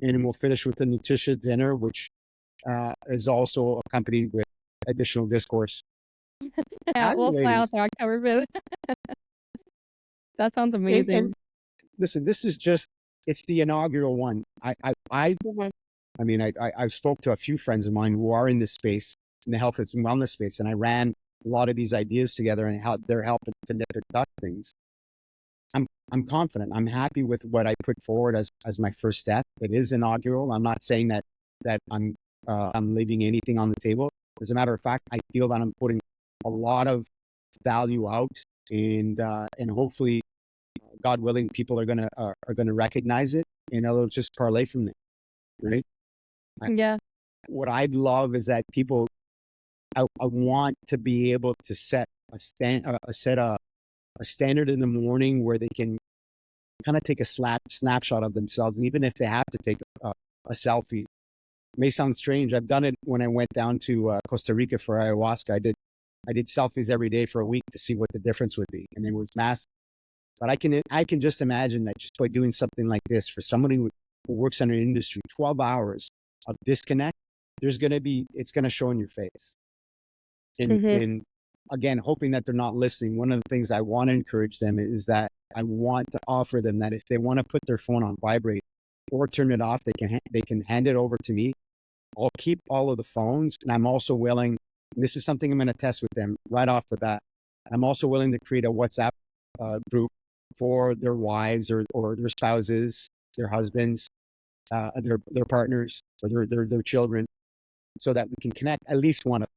And we'll finish with a nutritious dinner, which is also accompanied with additional discourse.
Yeah, we'll fly out there October 5th. That sounds amazing.
And listen, this is just, it's the inaugural one. I've spoke to a few friends of mine who are in this space, in the health and wellness space, and I ran a lot of these ideas together and how they're helping to nip and tuck things. I'm confident. I'm happy with what I put forward as my first step. It is inaugural. I'm not saying that I'm leaving anything on the table. As a matter of fact, I feel that I'm putting a lot of value out, and hopefully, God willing, people are gonna recognize it, and it'll just parlay from there, right?
Yeah.
What I'd love is that people, I want to be able to set a standard in the morning where they can kind of take a snapshot of themselves, and even if they have to take a selfie. It may sound strange. I've done it when I went down to Costa Rica for ayahuasca. I did selfies every day for a week to see what the difference would be, and it was massive. But I can just imagine that just by doing something like this for somebody who works in an industry, 12 hours of disconnect, it's going to show in your face. And again, hoping that they're not listening, one of the things I want to encourage them is that I want to offer them that if they want to put their phone on vibrate or turn it off, they can hand it over to me. I'll keep all of the phones, and I'm also willing, and this is something I'm going to test with them right off the bat, I'm also willing to create a WhatsApp group for their wives or their spouses, their husbands, their partners, or their children, so that we can connect at least one of them.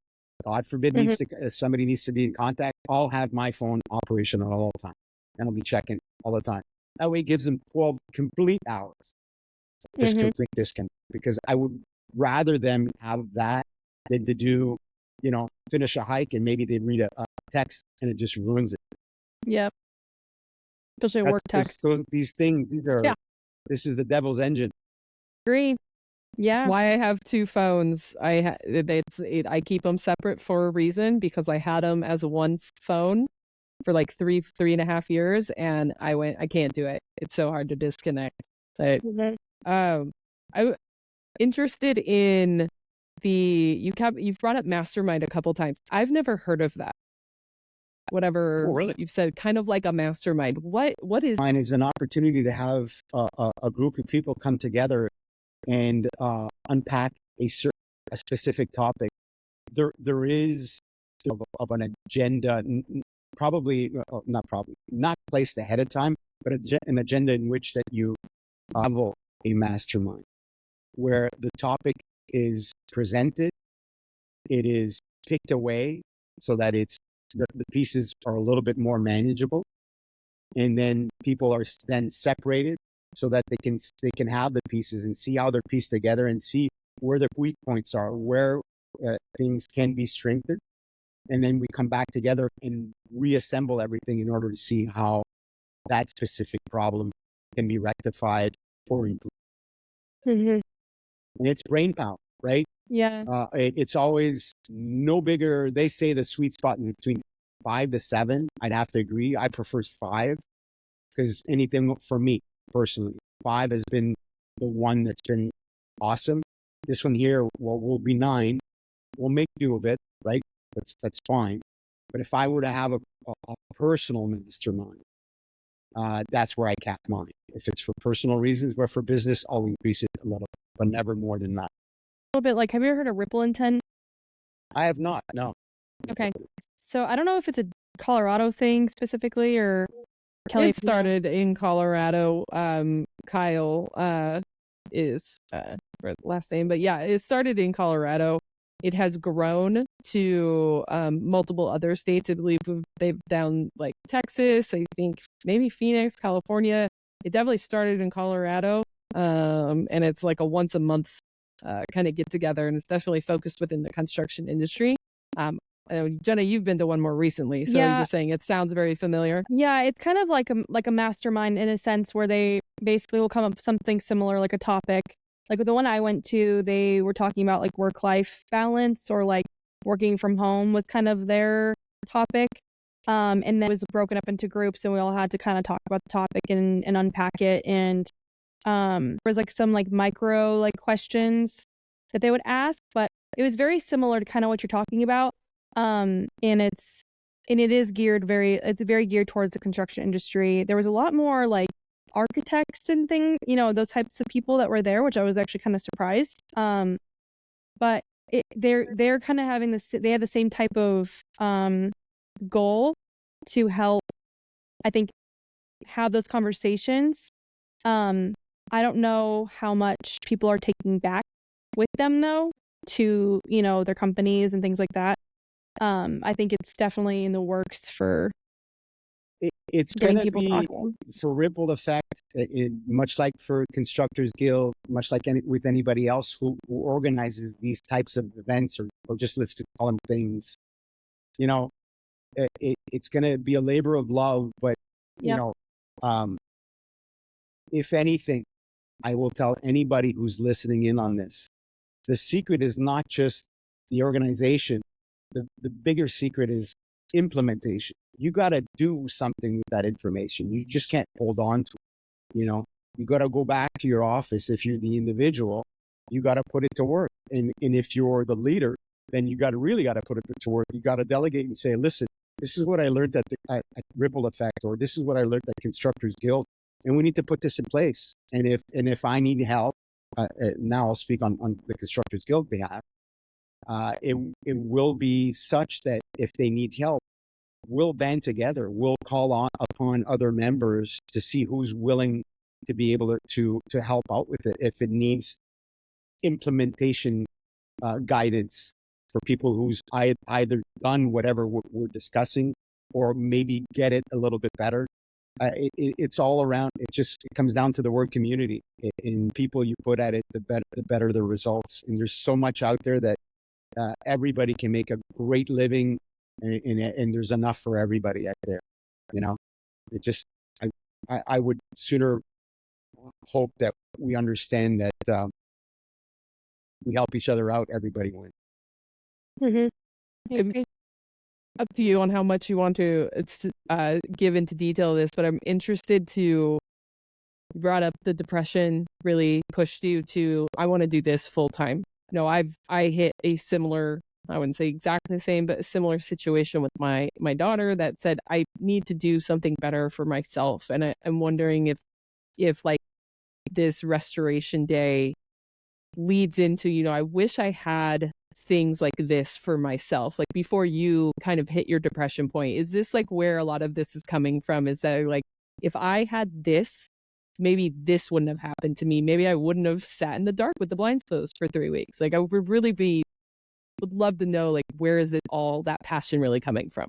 God forbid somebody needs to be in contact. I'll have my phone operational all the time, and I'll be checking all the time. That way it gives them 12 complete hours just complete disconnect, because I would rather them have that than to do, finish a hike and maybe they read a text and it just ruins it.
Yep. Especially work text.
This is the devil's engine.
Agree. Yeah.
That's why I have two phones. I keep them separate for a reason, because I had them as one phone for like 3.5 years, and I can't do it. It's so hard to disconnect. But I'm interested in you've brought up mastermind a couple times. I've never heard of that. Whatever you've said, kind of like a mastermind. What is?
Mine is an opportunity to have a group of people come together and unpack a specific topic. There is of an agenda, not placed ahead of time, but an agenda in which that you have a mastermind where the topic is presented, it is picked away so that the pieces are a little bit more manageable, and then people are then separated so that they can have the pieces and see how they're pieced together and see where the weak points are, where things can be strengthened, and then we come back together and reassemble everything in order to see how that specific problem can be rectified or improved. And it's brain power, right?
Yeah.
It's always no bigger. They say the sweet spot between 5 to 7. I'd have to agree. I prefer 5, because anything for me personally, 5 has been the one that's been awesome. This one here will be 9. We'll make do of it, right? That's fine. But if I were to have a personal mastermind, that's where I cap mine. If it's for personal reasons, but for business, I'll increase it a little, but never more than that.
A little bit like, have you ever heard of Ripple Intent?
I have not, no.
Okay. So I don't know if it's a Colorado thing specifically or Kelly.
It started in Colorado. Kyle is for last name, but yeah, it started in Colorado. It has grown to multiple other states. I believe they've down like Texas, I think maybe Phoenix, California. It definitely started in Colorado. And it's like a once a month kind of get together, and it's definitely focused within the construction industry. I know, Jenna, you've been to one more recently, so
Yeah.
you're saying it sounds very familiar.
Yeah, it's kind of like a mastermind in a sense, where they basically will come up with something similar, like a topic. Like with the one I went to, they were talking about like work-life balance, or like working from home was kind of their topic. And then it was broken up into groups, and we all had to kind of talk about the topic and unpack it. And there was like some like micro like questions that they would ask, but it was very similar to kind of what you're talking about. And it is very geared towards the construction industry. There was a lot more like architects and things, those types of people that were there, which I was actually kind of surprised. But they're kind of having this, they have the same type of goal to help, I think, have those conversations. I don't know how much people are taking back with them though, to, their companies and things like that. I think it's definitely in the works for
it's
getting
going to
people
be
talking.
for ripple effect, much like for Constructors Guild, much like with anybody else who organizes these types of events, or just let's call them things. It's going to be a labor of love, but
Yep.
If anything, I will tell anybody who's listening in on this, the secret is not just the organization. The bigger secret is implementation. You got to do something with that information. You just can't hold on to it. You got to go back to your office. If you're the individual, you got to put it to work. And if you're the leader, then you really got to put it to work. You got to delegate and say, listen, this is what I learned at Ripple Effect, or this is what I learned at Constructors Guild, and we need to put this in place. And if I need help, now I'll speak on the Constructors Guild behalf. It will be such that if they need help, we'll band together. We'll call upon other members to see who's willing to be able to help out with it. If it needs implementation guidance for people who's either done whatever we're discussing, or maybe get it a little bit better. It's all around. It comes down to the word community. In people you put at it, the better the results. And there's so much out there that everybody can make a great living, and there's enough for everybody out there. I would sooner hope that we understand that we help each other out, everybody wins.
Mm-hmm.
Up to you on how much you want to give into detail of this, but I'm interested to, you brought up the depression really pushed you to, I want to do this full time. I hit a similar, I wouldn't say exactly the same, but a similar situation with my daughter that said, I need to do something better for myself. And I'm wondering if like this restoration day leads into, I wish I had things like this for myself. Like before you kind of hit your depression point, is this like where a lot of this is coming from? Is that like, if I had this, maybe this wouldn't have happened to me. Maybe I wouldn't have sat in the dark with the blinds closed for 3 weeks. Like I would really would love to know, like, where is it all that passion really coming from?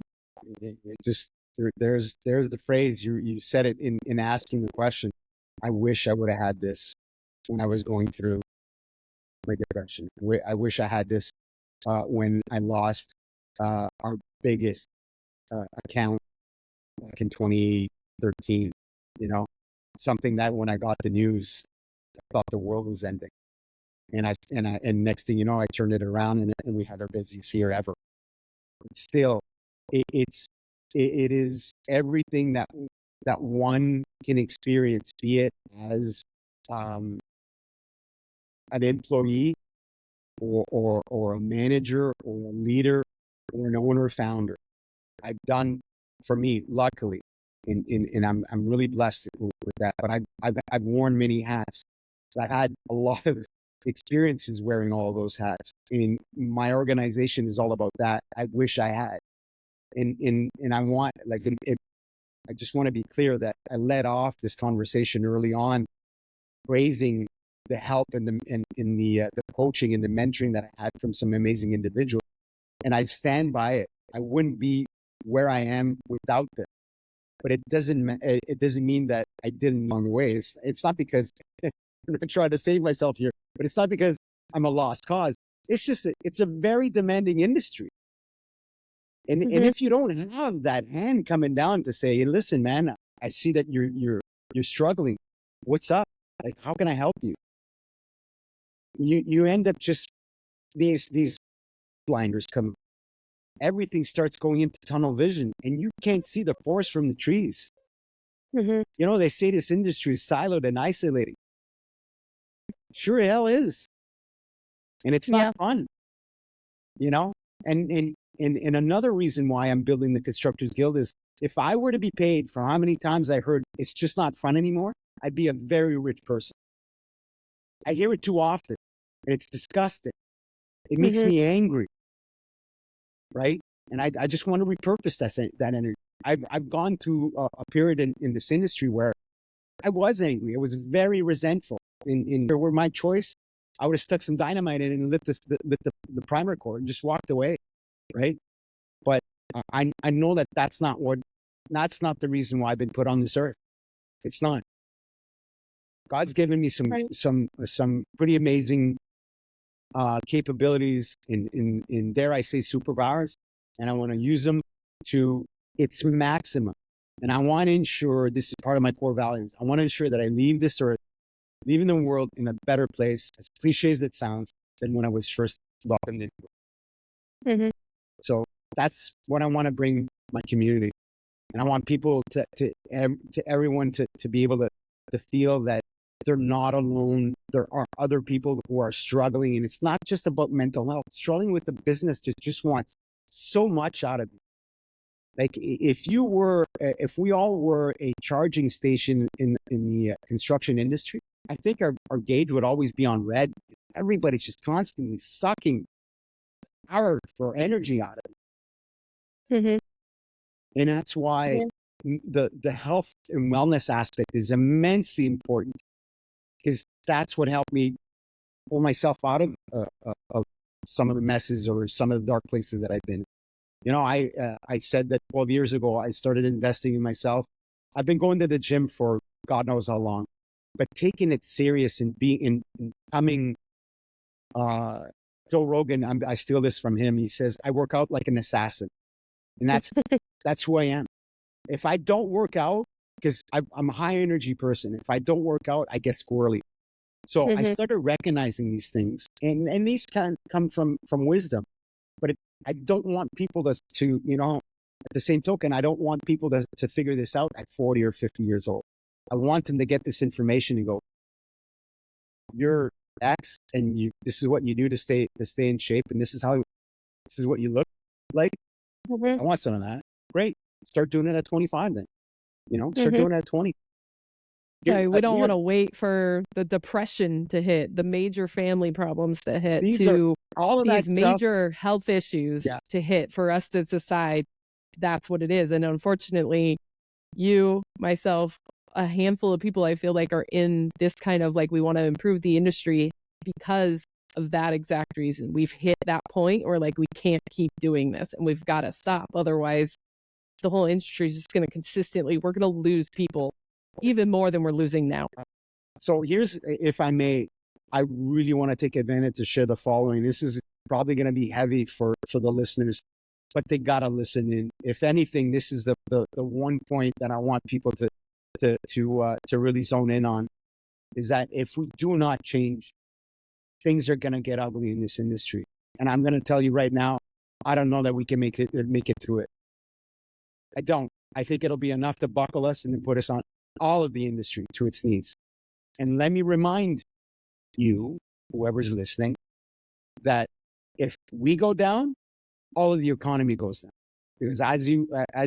There's the phrase, you said it in asking the question. I wish I would have had this when I was going through my depression. I wish I had this when I lost our biggest account back in 2013. Something that when I got the news, I thought the world was ending. And next thing you know, I turned it around, and we had our busiest year ever. But still, it is everything that one can experience, be it as an employee, or a manager, or a leader, or an owner founder. I've done, for me, luckily, and I'm really blessed with that. But I've worn many hats. I've had a lot of experiences wearing all those hats. And my organization is all about that. I wish I had. And I want, I just want to be clear that I led off this conversation early on, praising the help and the coaching and the mentoring that I had from some amazing individuals. And I stand by it. I wouldn't be where I am without them. But it doesn't mean that I didn't along the way. It's not because I'm trying to save myself here, but it's not because I'm a lost cause. It's just it's a very demanding industry. And if you don't have that hand coming down to say, hey, listen, man, I see that you're struggling. What's up? Like, how can I help you? You end up just these blinders come. Everything starts going into tunnel vision, and you can't see the forest from the trees. You know, they say this industry is siloed and isolated. Sure hell is. And it's not fun, you know? And another reason why I'm building the Constructors Guild is if I were to be paid for how many times I heard it's just not fun anymore, I'd be a very rich person. I hear it too often, and it's disgusting. It makes me angry, right? And I just want to repurpose that energy. I've gone through a period in this industry where I was angry. I was very resentful. If it were my choice, I would have stuck some dynamite in it and lit the primer cord and just walked away, right? But I know that's not the reason why I've been put on this earth. It's not. God's given me some pretty amazing capabilities in dare I say superpowers, and I want to use them to its maximum. And I want to ensure, this is part of my core values, I want to ensure that I leave this earth, leaving the world in a better place, as cliche as it sounds, than when I was first welcomed into it. So that's what I want to bring my community. And I want people to everyone to be able to feel that they're not alone. There are other people who are struggling, and it's not just about mental health. Struggling with the business that just wants so much out of you. Like if we all were a charging station in the construction industry, I think our gauge would always be on red. Everybody's just constantly sucking power for energy out of it. And that's why the health and wellness aspect is immensely important, because that's what helped me pull myself out of some of the messes or some of the dark places that I've been. You know, I said that 12 years ago, I started investing in myself. I've been going to the gym for God knows how long, but taking it serious and becoming, Joe Rogan, I steal this from him. He says, I work out like an assassin. And that's who I am. If I don't work out, because I'm a high energy person, if I don't work out, I get squirrely. So I started recognizing these things, and these can come from wisdom. But I don't want people to, you know, at the same token, I don't want people to figure this out at 40 or 50 years old. I want them to get this information and go, you're X, and this is what you do to stay in shape, and this is what you look like. I want some of that. Great. Start doing it at 25 then. You know, start doing it at 20.
Yeah, we don't want to wait for the depression to hit, the major family problems to hit, all of these major health issues to hit for us to decide that's what it is. And unfortunately, you, myself, a handful of people I feel like are in this kind of like we want to improve the industry because of that exact reason. We've hit that point where like we can't keep doing this and we've got to stop. Otherwise, the whole industry is just going to we're going to lose people even more than we're losing now.
So here's, if I may, I really want to take advantage to share the following. This is probably going to be heavy for the listeners, but they got to listen in. If anything, this is the one point that I want people to really zone in on, is that if we do not change, things are going to get ugly in this industry. And I'm going to tell you right now, I don't know that we can make it through it. I don't. I think it'll be enough to buckle us and then put us on all of the industry to its knees. And let me remind you, whoever's listening, that if we go down, all of the economy goes down. Because as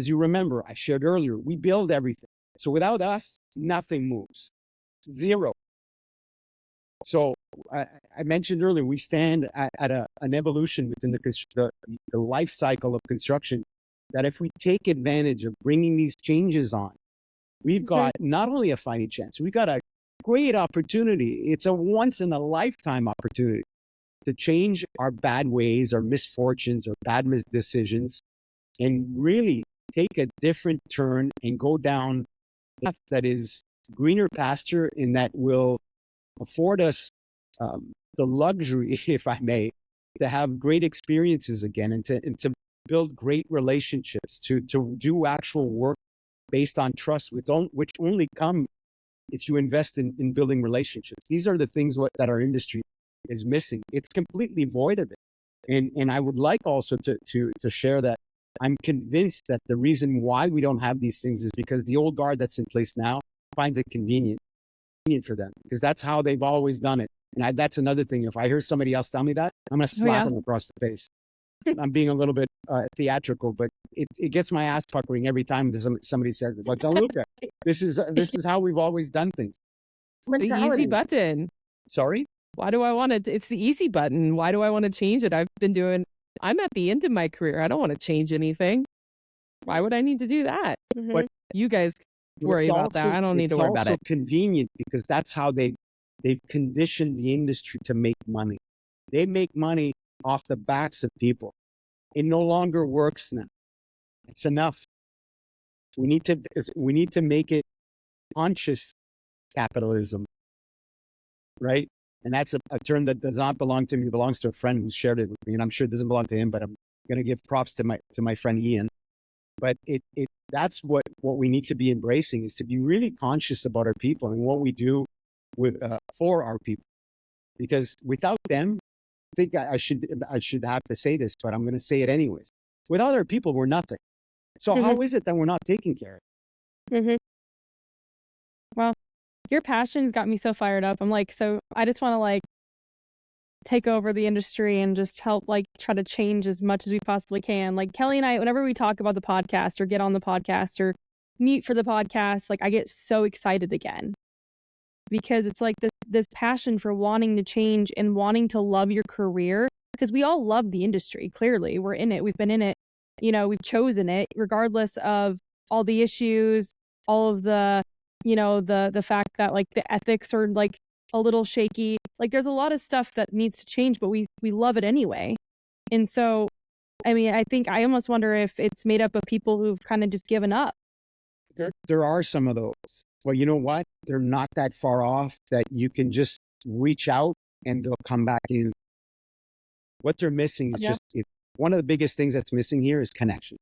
you remember, I shared earlier, we build everything. So without us, nothing moves. Zero. So I mentioned earlier, we stand at an evolution within the life cycle of construction, that if we take advantage of bringing these changes on, we've got not only a fighting chance, we've got a great opportunity. It's a once in a lifetime opportunity to change our bad ways, our misfortunes, or bad decisions, and really take a different turn and go down a path that is greener pasture, and that will afford us the luxury, if I may, to have great experiences again, and to build great relationships, to do actual work based on trust, which only come if you invest in building relationships. These are the things that our industry is missing. It's completely void of it. And I would like also to share that I'm convinced that the reason why we don't have these things is because the old guard that's in place now finds it convenient for them, because that's how they've always done it. And that's another thing. If I hear somebody else tell me that, I'm going to slap them across the face. I'm being a little bit theatrical, but it gets my ass puckering every time somebody says it. Like, Gianluca, this is how we've always done things.
The easy button.
Sorry?
Why do I want to? It's the easy button. Why do I want to change it? I'm at the end of my career. I don't want to change anything. Why would I need to do that?
Mm-hmm.
But you guys worry about that. I don't need to worry about it.
It's also convenient because that's how they've conditioned the industry to make money. They make money off the backs of people. It no longer works now. It's enough. We need to make it conscious capitalism, right? And that's a term that does not belong to me. It belongs to a friend who shared it with me, and I'm sure it doesn't belong to him. But I'm going to give props to my friend Ian. But that's what we need to be embracing, is to be really conscious about our people and what we do for our people. Because without them, I think I should have to say this, but I'm going to say it anyways. Without our people, we're nothing. So how is it that we're not taking care of it?
Mm-hmm. Well, your passion's got me so fired up. I'm like, so I just want to take over the industry and just help try to change as much as we possibly can. Like Kelly and I, whenever we talk about the podcast or get on the podcast or meet for the podcast, I get so excited again, because it's this passion for wanting to change and wanting to love your career, because we all love the industry. Clearly, we're in it. We've been in it. We've chosen it, regardless of all the issues, all of the, the fact that the ethics are a little shaky. There's a lot of stuff that needs to change, but we love it anyway. And so, I mean, I think I almost wonder if it's made up of people who've kind of just given up.
There are some of those. Well, you know what? They're not that far off that you can just reach out and they'll come back in. What they're missing is one of the biggest things that's missing here is connection.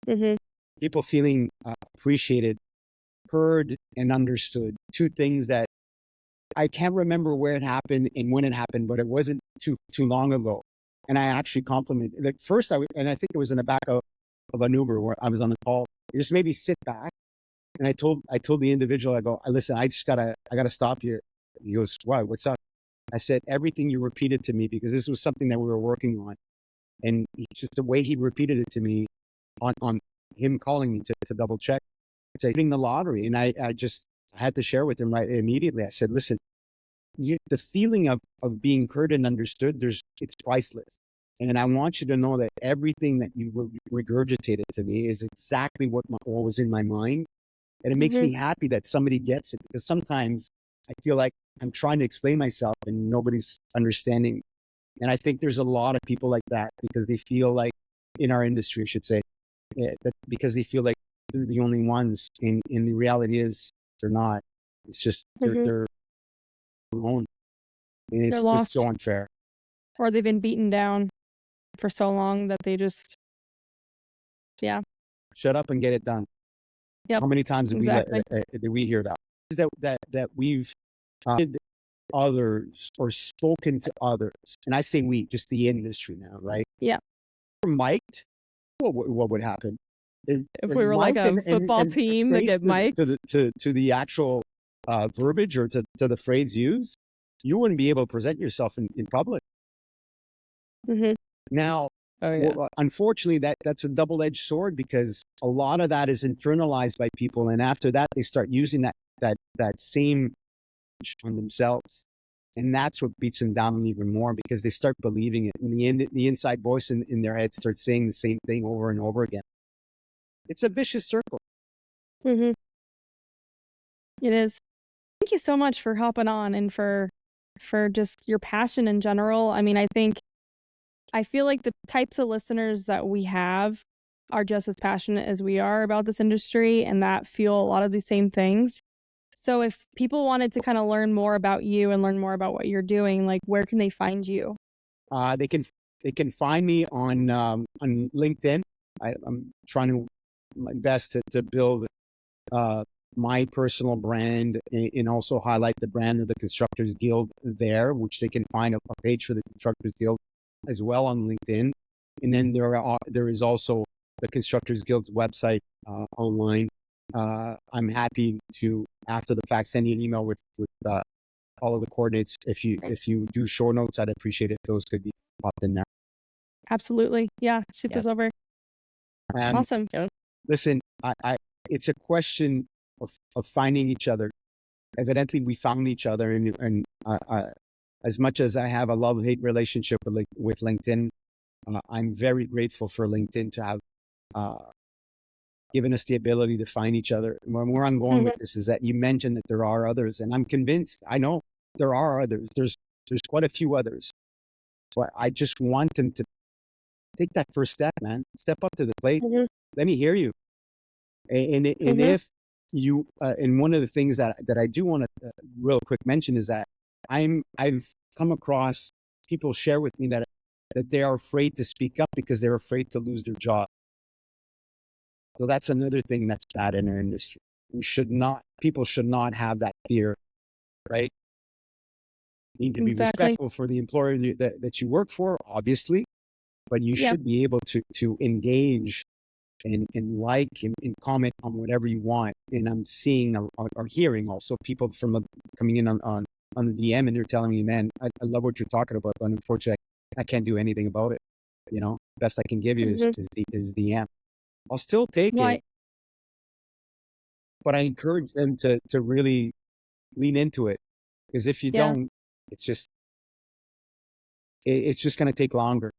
Mm-hmm.
People feeling appreciated, heard, and understood. Two things that I can't remember where it happened and when it happened, but it wasn't too long ago. And I actually complimented. First, I think it was in the back of an Uber where I was on the call. It just made me sit back. And I told the individual, I go, listen, I gotta stop you. He goes, why? What's up? I said, everything you repeated to me, because this was something that we were working on. And just the way he repeated it to me on him calling me to double check, hitting the lottery. And I had to share with him right immediately. I said, listen, the feeling of being heard and understood, it's priceless. And I want you to know that everything that you regurgitated to me is exactly what was in my mind. And it makes me happy that somebody gets it, because sometimes I feel like I'm trying to explain myself and nobody's understanding. And I think there's a lot of people like that, because they feel like, in our industry, I should say, that because they feel like they're the only ones. And the reality is they're not. It's just they're alone. And it's just so unfair.
Or they've been beaten down for so long that they just,
shut up and get it done.
Yep.
How many times did we hear that? That we've others or spoken to others, and I say we, just the industry now, right?
Yeah.
Mic'd, what would happen
if we were like a football team that get mic'd
to the actual verbiage or to the phrase used? You wouldn't be able to present yourself in public.
Mm-hmm.
Now, unfortunately, that's a double-edged sword, because a lot of that is internalized by people, and after that, they start using that same on themselves, and that's what beats them down even more, because they start believing it, and the inside voice in their head starts saying the same thing over and over again. It's a vicious circle.
Mm-hmm. It is. Thank you so much for hopping on and for just your passion in general. I mean, I feel like the types of listeners that we have are just as passionate as we are about this industry, and that feel a lot of the same things. So if people wanted to kind of learn more about you and learn more about what you're doing, like where can they find you?
They can find me on LinkedIn. I'm trying to my best to build my personal brand and also highlight the brand of the Constructors Guild there, which they can find a page for the Constructors Guild as well on LinkedIn. And then there is also the Constructors Guild's website online. I'm happy to, after the fact, send you an email with all of the coordinates. If you do show notes, I'd appreciate it if those could be popped in there.
Absolutely. Yeah. Shoot those over. Awesome.
Listen, it's a question of finding each other. Evidently, we found each other, and as much as I have a love-hate relationship with LinkedIn, I'm very grateful for LinkedIn to have given us the ability to find each other. And where I'm going with this is that you mentioned that there are others, and I'm convinced, I know there are others. There's quite a few others. So I just want them to take that first step, man. Step up to the plate. Let me hear you. And if you, and one of the things that I do want to real quick mention is that I've come across people share with me that they are afraid to speak up because they're afraid to lose their job. So that's another thing that's bad in our industry. People should not have that fear, right? You need to be respectful for the employer that you work for, obviously, but you should be able to engage and like and comment on whatever you want. And I'm seeing or hearing also people coming in on the DM, and they're telling me, man, I love what you're talking about, but unfortunately I can't do anything about it. Best I can give you is DM. I'll still take it, but I encourage them to really lean into it, because if you don't, it's just going to take longer.